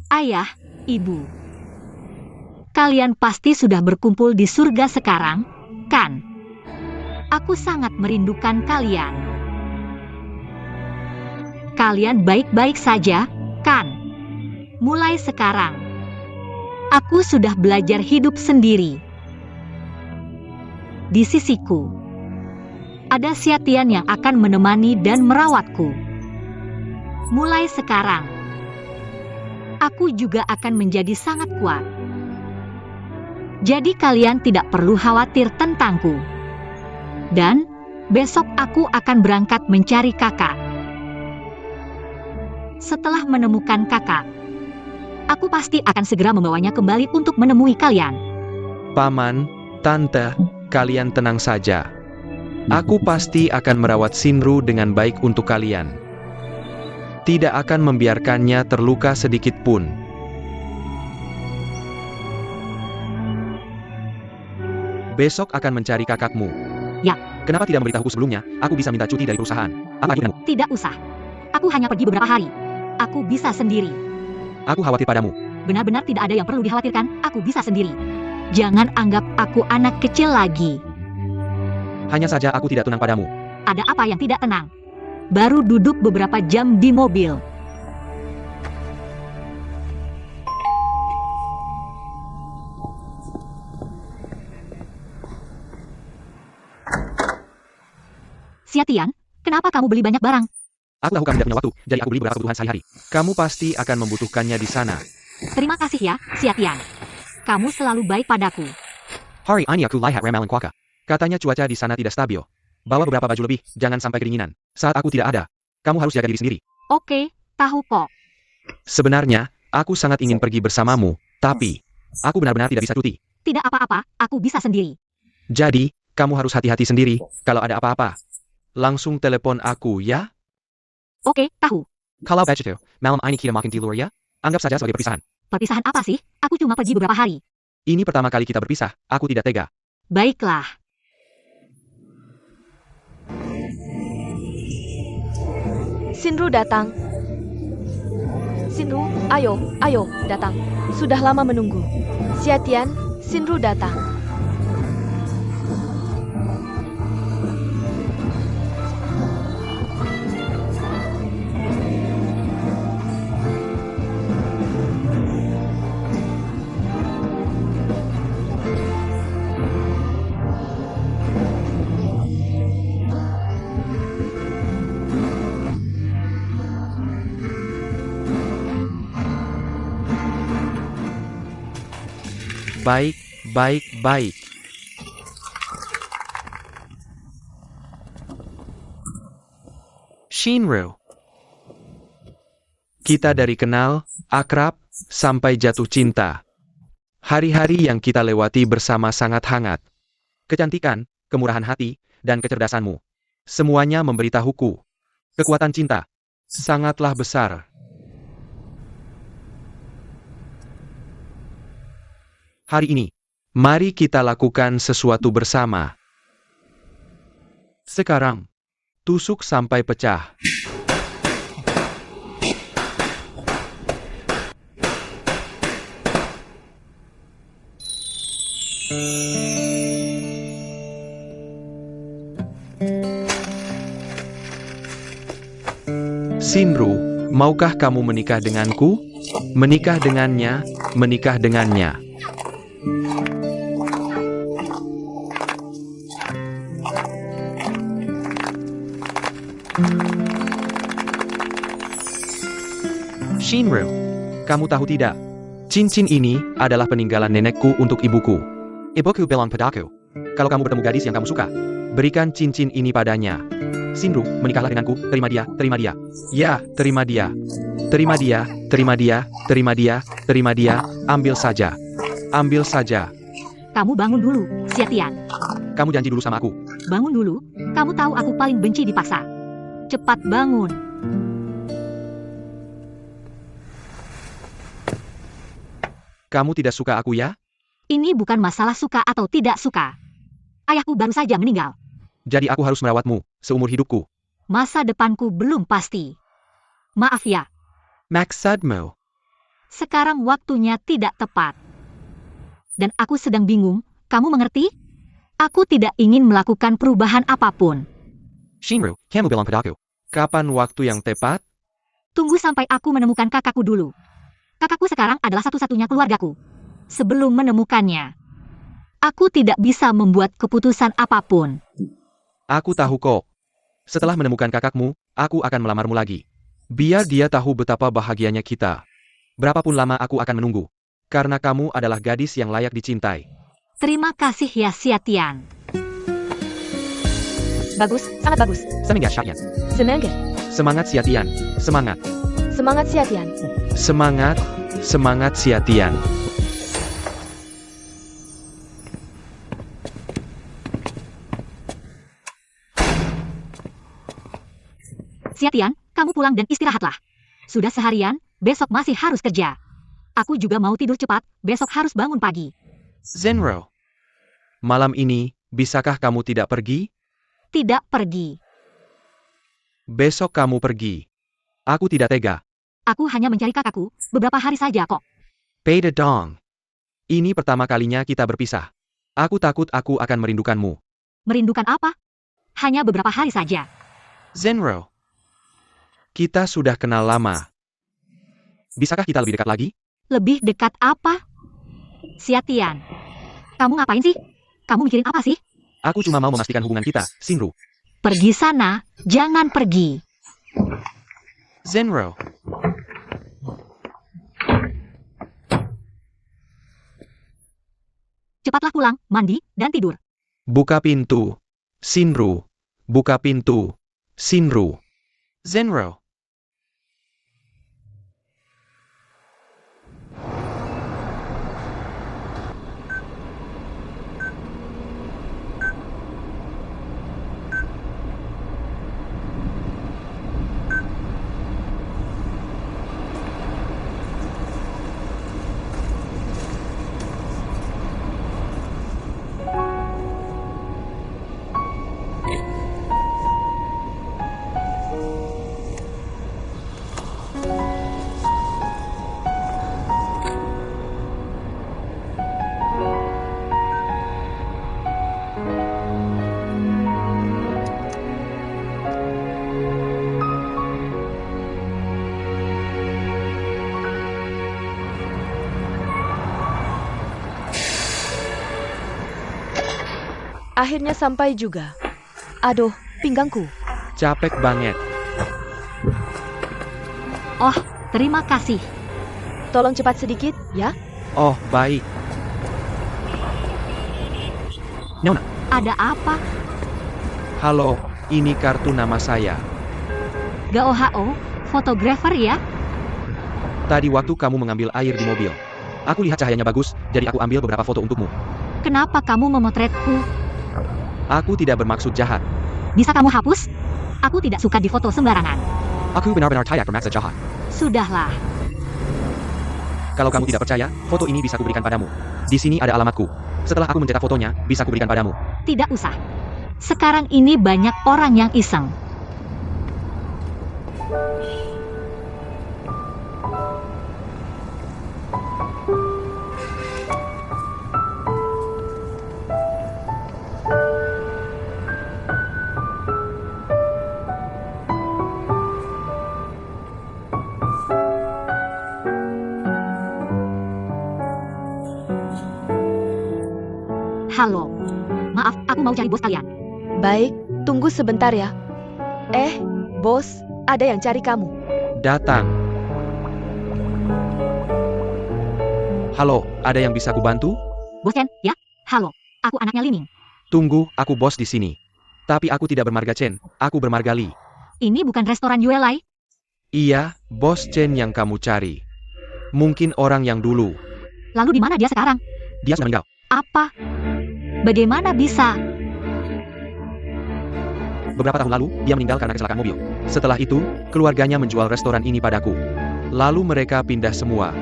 Ayah, ibu. Kalian pasti sudah berkumpul di surga sekarang, kan? Aku sangat merindukan kalian. Kalian baik-baik saja, kan? Mulai sekarang, aku sudah belajar hidup sendiri. Di sisiku, ada Xiatian yang akan menemani dan merawatku. Mulai sekarang, aku juga akan menjadi sangat kuat. Jadi kalian tidak perlu khawatir tentangku. Dan besok aku akan berangkat mencari kakak. Setelah menemukan kakak, aku pasti akan segera membawanya kembali untuk menemui kalian. Paman, tante, kalian tenang saja. Aku pasti akan merawat Shinru dengan baik untuk kalian. Tidak akan membiarkannya terluka sedikit pun. Besok akan mencari kakakmu. Ya. Kenapa tidak memberitahuku sebelumnya? Aku bisa minta cuti dari perusahaan. Apa ajudanmu? Tidak usah. Aku hanya pergi beberapa hari. Aku bisa sendiri. Aku khawatir padamu. Benar-benar tidak ada yang perlu dikhawatirkan. Aku bisa sendiri. Jangan anggap aku anak kecil lagi. Hanya saja aku tidak tenang padamu. Ada apa yang tidak tenang? Baru duduk beberapa jam di mobil. Xiatian, kenapa kamu beli banyak barang? Aku tahu kamu tidak punya waktu, jadi aku beli beberapa kebutuhan sehari-hari. Kamu pasti akan membutuhkannya di sana. Terima kasih ya, Xiatian. Kamu selalu baik padaku. Hari ini aku lihat ramalan kuaka. Katanya cuaca di sana tidak stabil. Bawa beberapa baju lebih, jangan sampai kedinginan. Saat aku tidak ada, kamu harus jaga diri sendiri. Oke, tahu kok. Sebenarnya, aku sangat ingin pergi bersamamu, tapi aku benar-benar tidak bisa cuti. Tidak apa-apa, aku bisa sendiri. Jadi, kamu harus hati-hati sendiri. Kalau ada apa-apa, langsung telepon aku ya. Oke, tahu. Kalau begitu, malam ini kita makan di luar ya? Anggap saja sebagai perpisahan. Perpisahan apa sih? Aku cuma pergi beberapa hari. Ini pertama kali kita berpisah, aku tidak tega. Baiklah. Shinru datang. Shinru, ayo, datang. Sudah lama menunggu. Xiatian, Shinru datang. Baik, baik, baik. Shinru. Kita dari kenal, akrab, sampai jatuh cinta. Hari-hari yang kita lewati bersama sangat hangat. Kecantikan, kemurahan hati, dan kecerdasanmu. Semuanya memberitahuku. Kekuatan cinta. Sangatlah besar. Hari ini, mari kita lakukan sesuatu bersama. Sekarang, tusuk sampai pecah. Shinru, maukah kamu menikah denganku? Menikah dengannya, menikah dengannya. Shinru, kamu tahu tidak? Cincin ini adalah peninggalan nenekku untuk ibuku. Ibuku bilang padaku. Kalau kamu bertemu gadis yang kamu suka, berikan cincin ini padanya. Shinru, menikahlah denganku, terima dia, terima dia. Ya, terima dia. Terima dia, terima dia, terima dia, terima dia, ambil saja. Ambil saja. Kamu bangun dulu, Xiatian. Kamu janji dulu sama aku. Bangun dulu, kamu tahu aku paling benci dipaksa. Cepat bangun. Kamu tidak suka aku ya? Ini bukan masalah suka atau tidak suka. Ayahku baru saja meninggal. Jadi aku harus merawatmu, seumur hidupku. Masa depanku belum pasti. Maaf ya, Maksudmu? sekarang waktunya tidak tepat. Dan aku sedang bingung, kamu mengerti? Aku tidak ingin melakukan perubahan apapun. Shinru, kamu bilang padaku. Kapan waktu yang tepat? Tunggu sampai aku menemukan kakakku dulu. Kakakku sekarang adalah satu-satunya keluargaku. Sebelum menemukannya, aku tidak bisa membuat keputusan apapun. Aku tahu kok. Setelah menemukan kakakmu, aku akan melamarmu lagi. Biar dia tahu betapa bahagianya kita. Berapapun lama aku akan menunggu. Karena kamu adalah gadis yang layak dicintai. Terima kasih ya Xiatian. Bagus, sangat bagus. Semangat Xiatian. Semangat. Semangat Xiatian. Semangat. Semangat Xiatian. Semangat. Semangat Xiatian. Xiatian, kamu pulang dan istirahatlah. Sudah seharian, besok masih harus kerja. Aku juga mau tidur cepat, besok harus bangun pagi. Zenro. Malam ini, bisakah kamu tidak pergi? Tidak pergi. Besok kamu pergi. Aku tidak tega. Aku hanya mencari kakakku, beberapa hari saja kok. Pay the dong. Ini pertama kalinya kita berpisah. Aku takut aku akan merindukanmu. Merindukan apa? Hanya beberapa hari saja. Zenro. Kita sudah kenal lama. Bisakah kita lebih dekat lagi? Lebih dekat apa? Xiatian. Kamu ngapain sih? Kamu mikirin apa sih? Aku cuma mau memastikan hubungan kita, Shinru. Pergi sana, jangan pergi. Zenro. Cepatlah pulang, mandi, dan tidur. Buka pintu. Shinru. Buka pintu. Shinru. Zenro. Akhirnya sampai juga. Aduh, pinggangku. Capek banget. Oh, terima kasih. Tolong cepat sedikit, ya. Oh, baik. Nona. Ada apa? Halo, ini kartu nama saya. Gaohao, fotografer ya? Tadi waktu kamu mengambil air di mobil. Aku lihat cahayanya bagus, jadi aku ambil beberapa foto untukmu. Kenapa kamu memotretku? Aku tidak bermaksud jahat. Bisa kamu hapus? Aku tidak suka difoto sembarangan. Aku benar-benar tidak bermaksud jahat. Sudahlah. Kalau kamu tidak percaya, foto ini bisa kuberikan padamu. Di sini ada alamatku. Setelah aku mencetak fotonya, bisa kuberikan padamu. Tidak usah. Sekarang ini banyak orang yang iseng. Halo. Maaf, aku mau cari bos kalian. Baik, tunggu sebentar ya. Bos, ada yang cari kamu. Datang. Halo, ada yang bisa kubantu? Bos Chen, ya? Halo, aku anaknya Lining. Tunggu, aku bos di sini. Tapi aku tidak bermarga Chen, aku bermarga Li. Ini bukan restoran Yuelai. Iya, bos Chen yang kamu cari. Mungkin orang yang dulu. Lalu di mana dia sekarang? Dia sudah meninggal. Apa? Bagaimana bisa? Beberapa tahun lalu, dia meninggal karena kecelakaan mobil. Setelah itu, keluarganya menjual restoran ini padaku. Lalu mereka pindah semua.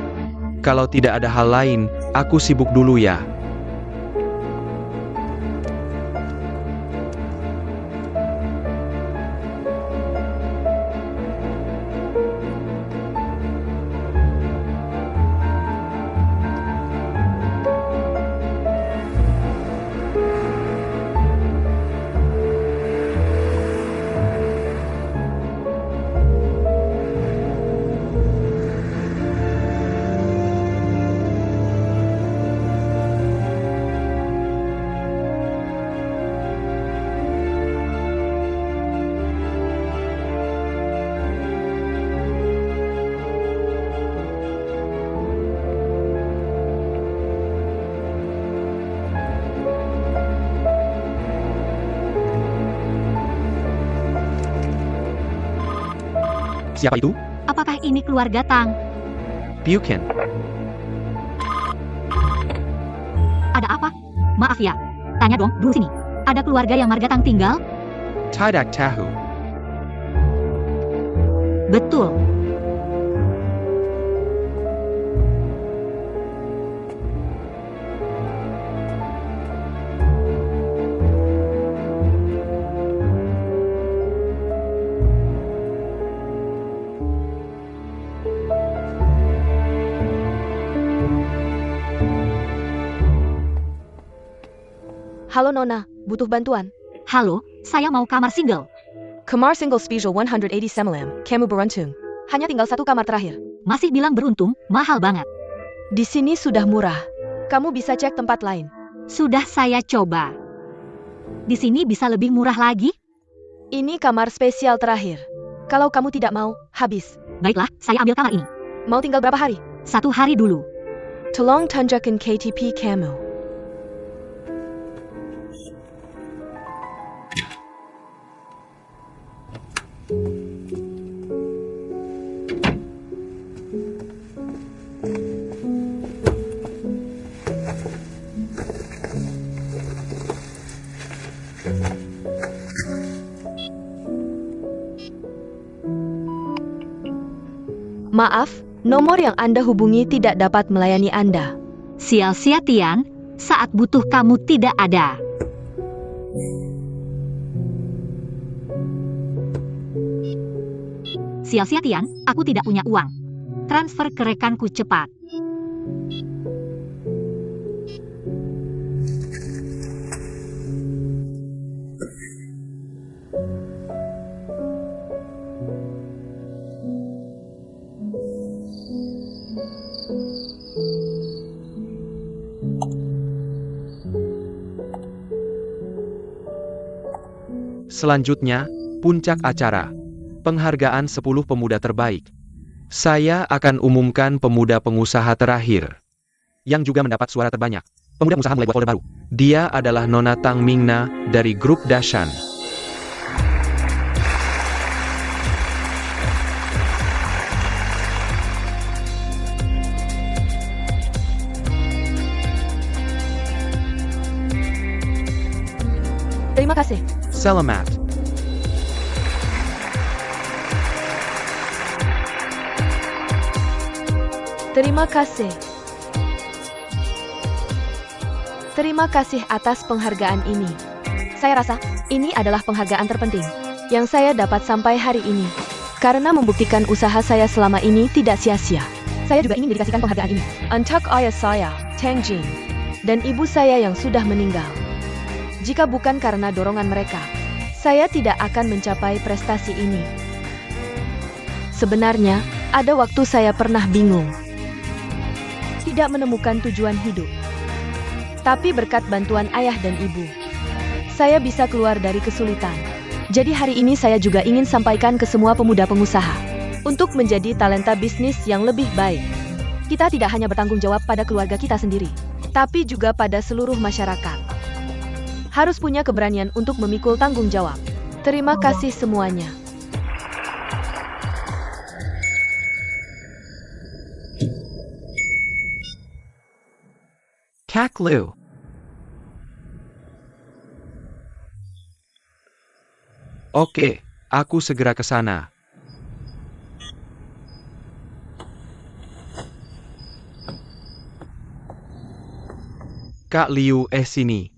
Kalau tidak ada hal lain, aku sibuk dulu ya. Siapa itu? Apakah ini keluarga Tang? Bukan. Ada apa? Maaf ya. Tanya dong, dulu sini. Ada keluarga yang marga Tang tinggal? Tidak tahu. Betul. Halo Nona, butuh bantuan? Halo, saya mau kamar single. Kamar single special 180 semalam, kamu beruntung. Hanya tinggal satu kamar terakhir. Masih bilang beruntung, mahal banget. Di sini sudah murah. Kamu bisa cek tempat lain. Sudah saya coba. Di sini bisa lebih murah lagi? Ini kamar spesial terakhir. Kalau kamu tidak mau, habis. Baiklah, saya ambil kamar ini. Mau tinggal berapa hari? 1 hari dulu. Tolong tunjukkan KTP kamu. Maaf, nomor yang Anda hubungi tidak dapat melayani Anda. Sia-sia Tian, saat butuh kamu tidak ada. Sia-sia Tian, aku tidak punya uang. Transfer ke rekanku cepat. Selanjutnya, puncak acara. Penghargaan 10 pemuda terbaik. Saya akan umumkan pemuda pengusaha terakhir. Yang juga mendapat suara terbanyak. Pemuda pengusaha mulai buat folder baru. Dia adalah Nona Tang Mingna dari grup Dashan. Terima kasih. Selamat. Terima kasih. Terima kasih atas penghargaan ini. Saya rasa Ini adalah penghargaan terpenting yang saya dapat sampai hari ini. Karena membuktikan usaha saya selama ini tidak sia-sia. Saya juga ingin dikasihkan penghargaan ini untuk ayah saya, Tang Jin, dan ibu saya yang sudah meninggal. Jika bukan karena dorongan mereka, saya tidak akan mencapai prestasi ini. Sebenarnya, ada waktu saya pernah bingung. Tidak menemukan tujuan hidup. Tapi berkat bantuan ayah dan ibu, saya bisa keluar dari kesulitan. Jadi hari ini saya juga ingin sampaikan ke semua pemuda pengusaha untuk menjadi talenta bisnis yang lebih baik. Kita tidak hanya bertanggung jawab pada keluarga kita sendiri, tapi juga pada seluruh masyarakat. Harus punya keberanian untuk memikul tanggung jawab. Terima kasih semuanya. Kak Lu. Oke, aku segera ke sana. Kak Liu, sini.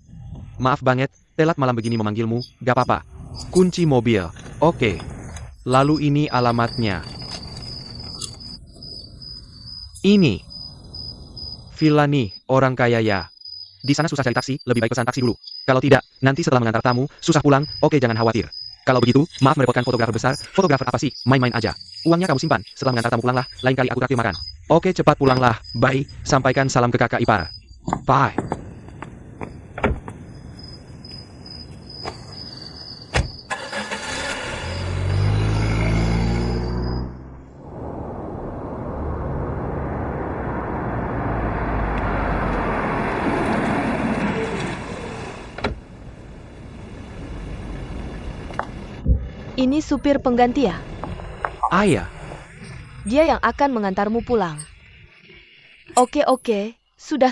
Maaf banget, telat malam begini memanggilmu, gak apa-apa. Kunci mobil, oke. Lalu ini alamatnya. Ini. Villa nih, orang kaya ya. Di sana susah cari taksi, lebih baik pesan taksi dulu. Kalau tidak, nanti setelah mengantar tamu, susah pulang, oke jangan khawatir. Kalau begitu, maaf merepotkan fotografer besar, fotografer apa sih, main-main aja. Uangnya kamu simpan, setelah mengantar tamu pulanglah, lain kali aku traktir makan. Oke cepat pulanglah, bye, sampaikan salam ke kakak ipar. Bye. Ini supir pengganti ya? Ayah, Dia yang akan mengantarmu pulang. Oke, sudah.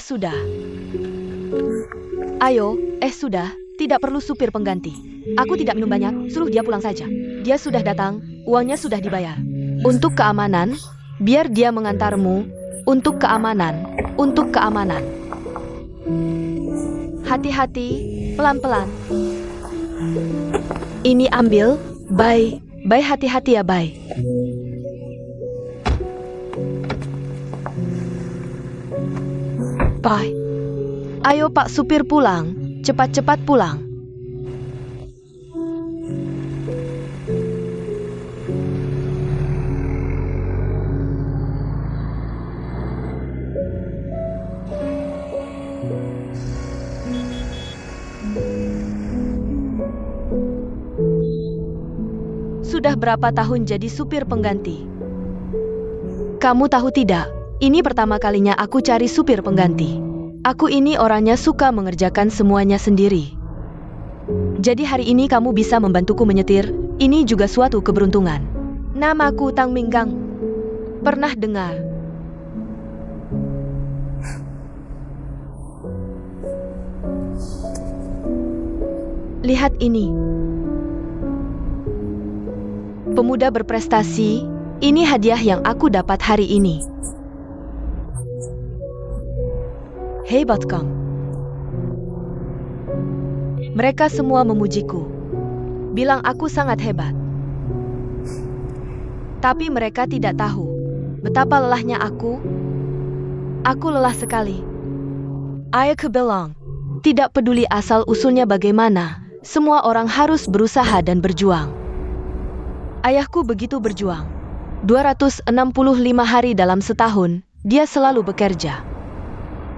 Ayo, sudah, tidak perlu supir pengganti. Aku tidak minum banyak, suruh dia pulang saja. Dia sudah datang, uangnya sudah dibayar. Untuk keamanan, biar dia mengantarmu. Untuk keamanan. Hati-hati, pelan-pelan. Ini ambil, bye, hati-hati ya, bye. Bye. Ayo Pak supir pulang, cepat-cepat pulang. Sudah berapa tahun jadi supir pengganti? Kamu tahu tidak? Ini pertama kalinya aku cari supir pengganti. Aku ini orangnya suka mengerjakan semuanya sendiri. Jadi hari ini kamu bisa membantuku menyetir, ini juga suatu keberuntungan. Namaku Tang Minggang. Pernah dengar? Lihat ini. Pemuda berprestasi, ini hadiah yang aku dapat hari ini. Hebat kamu. Mereka semua memujiku. Bilang aku sangat hebat. Tapi mereka tidak tahu betapa lelahnya aku. Aku lelah sekali. Ayahku bilang, tidak peduli asal-usulnya bagaimana, semua orang harus berusaha dan berjuang. Ayahku begitu berjuang. 265 hari dalam setahun, dia selalu bekerja.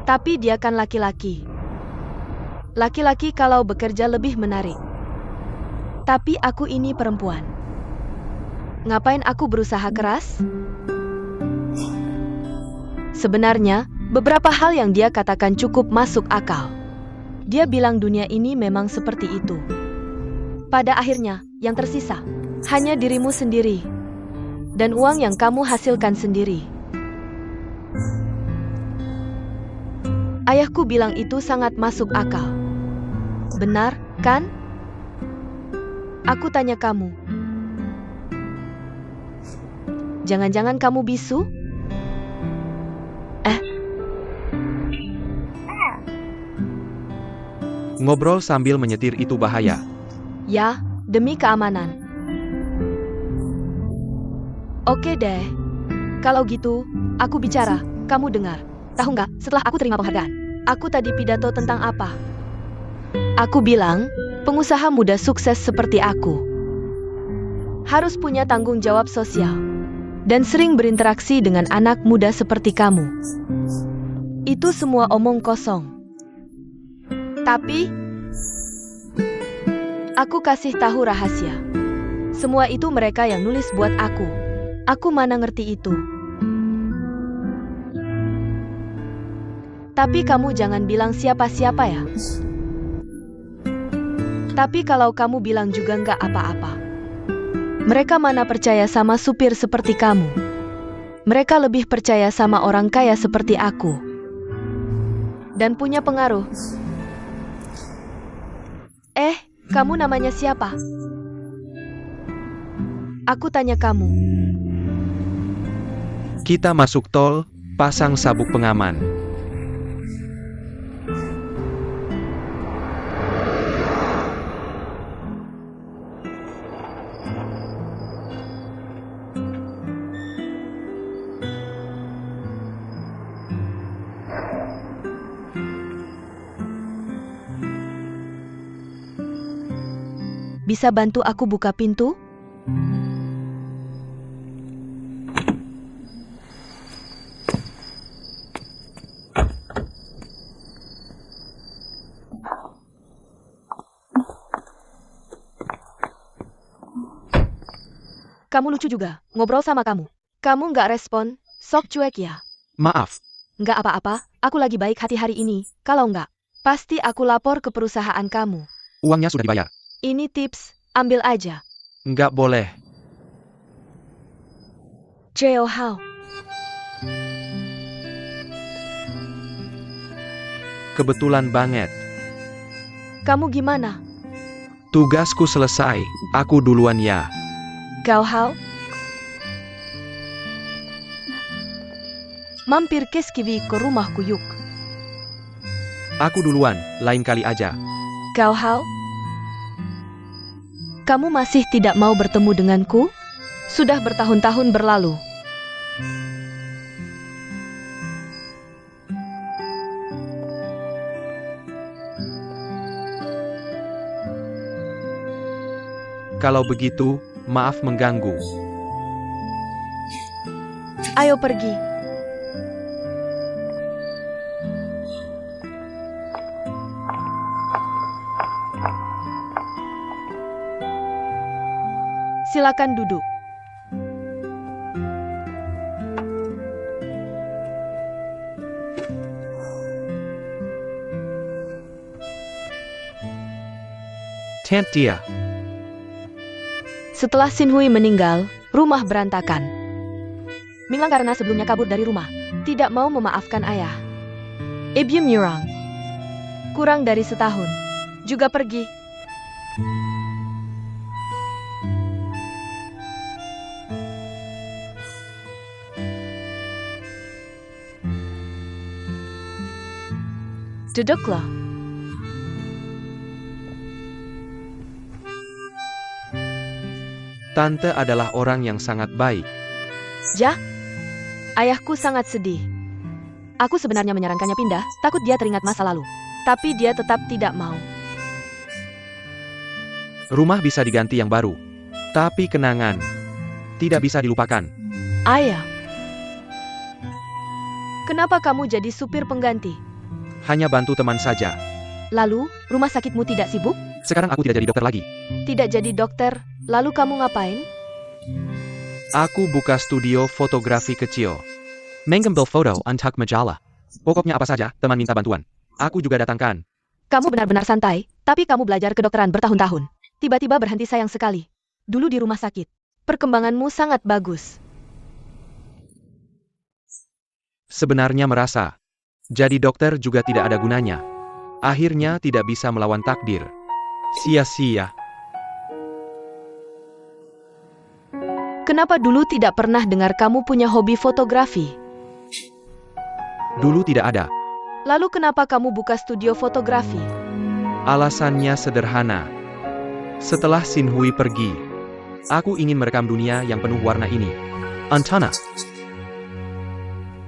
Tapi dia kan laki-laki. Laki-laki kalau bekerja lebih menarik. Tapi aku ini perempuan. Ngapain aku berusaha keras? Sebenarnya, beberapa hal yang dia katakan cukup masuk akal. Dia bilang dunia ini memang seperti itu. Pada akhirnya, yang tersisa hanya dirimu sendiri dan uang yang kamu hasilkan sendiri. Ayahku bilang itu sangat masuk akal. Benar, kan? Aku tanya kamu. Jangan-jangan kamu bisu? ngobrol sambil menyetir itu bahaya. Ya, demi keamanan. Oke deh. Kalau gitu, aku bicara, kamu dengar. Tahu nggak, setelah aku terima penghargaan, aku tadi pidato tentang apa? Aku bilang, pengusaha muda sukses seperti aku harus punya tanggung jawab sosial dan sering berinteraksi dengan anak muda seperti kamu. Itu semua omong kosong. Tapi, aku kasih tahu rahasia. Semua itu mereka yang nulis buat aku. Aku mana ngerti itu. Tapi kamu jangan bilang siapa-siapa ya. Tapi kalau kamu bilang juga nggak apa-apa. Mereka mana percaya sama supir seperti kamu. Mereka lebih percaya sama orang kaya seperti aku. Dan punya pengaruh. Kamu namanya siapa? Aku tanya kamu. Kita masuk tol, pasang sabuk pengaman. Bisa bantu aku buka pintu? Kamu lucu juga, ngobrol sama kamu. Kamu nggak respon, sok cuek ya. Maaf, Nggak apa-apa, aku lagi baik hati hari ini. Kalau nggak, pasti aku lapor ke perusahaan kamu. uangnya sudah dibayar. Ini tips, ambil aja. Nggak boleh. Jeo Hao. Kebetulan banget. Kamu gimana? Tugasku selesai. Aku duluan ya. Gao Hao? Mampir ke Skiwi ke rumahku yuk. Aku duluan, lain kali aja. Gao Hao? Kamu masih tidak mau bertemu denganku? Sudah bertahun-tahun berlalu. Kalau begitu, maaf mengganggu. Ayo pergi. Silakan duduk. Tant dia. Setelah Xinhui meninggal, rumah berantakan. Minglang karena sebelumnya kabur dari rumah, tidak mau memaafkan ayah. Ibyum Yurang, kurang dari setahun, juga pergi. Duduklah. Tante adalah orang yang sangat baik. Ja, ayahku sangat sedih. Aku sebenarnya menyarankannya pindah, takut dia teringat masa lalu. Tapi dia tetap tidak mau. Rumah bisa diganti yang baru. Tapi kenangan tidak bisa dilupakan. Ayah, kenapa kamu jadi supir pengganti? Hanya bantu teman saja. Lalu, rumah sakitmu tidak sibuk? Sekarang aku tidak jadi dokter lagi. Tidak jadi dokter, lalu kamu ngapain? Aku buka studio fotografi kecil. Mengambil foto untuk majalah. Pokoknya apa saja, teman minta bantuan. Aku juga datangkan. Kamu benar-benar santai, tapi kamu belajar kedokteran bertahun-tahun. Tiba-tiba berhenti sayang sekali. Dulu di rumah sakit. Perkembanganmu sangat bagus. Sebenarnya merasa. Jadi dokter juga tidak ada gunanya. Akhirnya tidak bisa melawan takdir. Sia-sia. Kenapa dulu tidak pernah dengar kamu punya hobi fotografi? Dulu tidak ada. Lalu kenapa kamu buka studio fotografi? Alasannya sederhana. Setelah Xin Hui pergi, aku ingin merekam dunia yang penuh warna ini. Antana.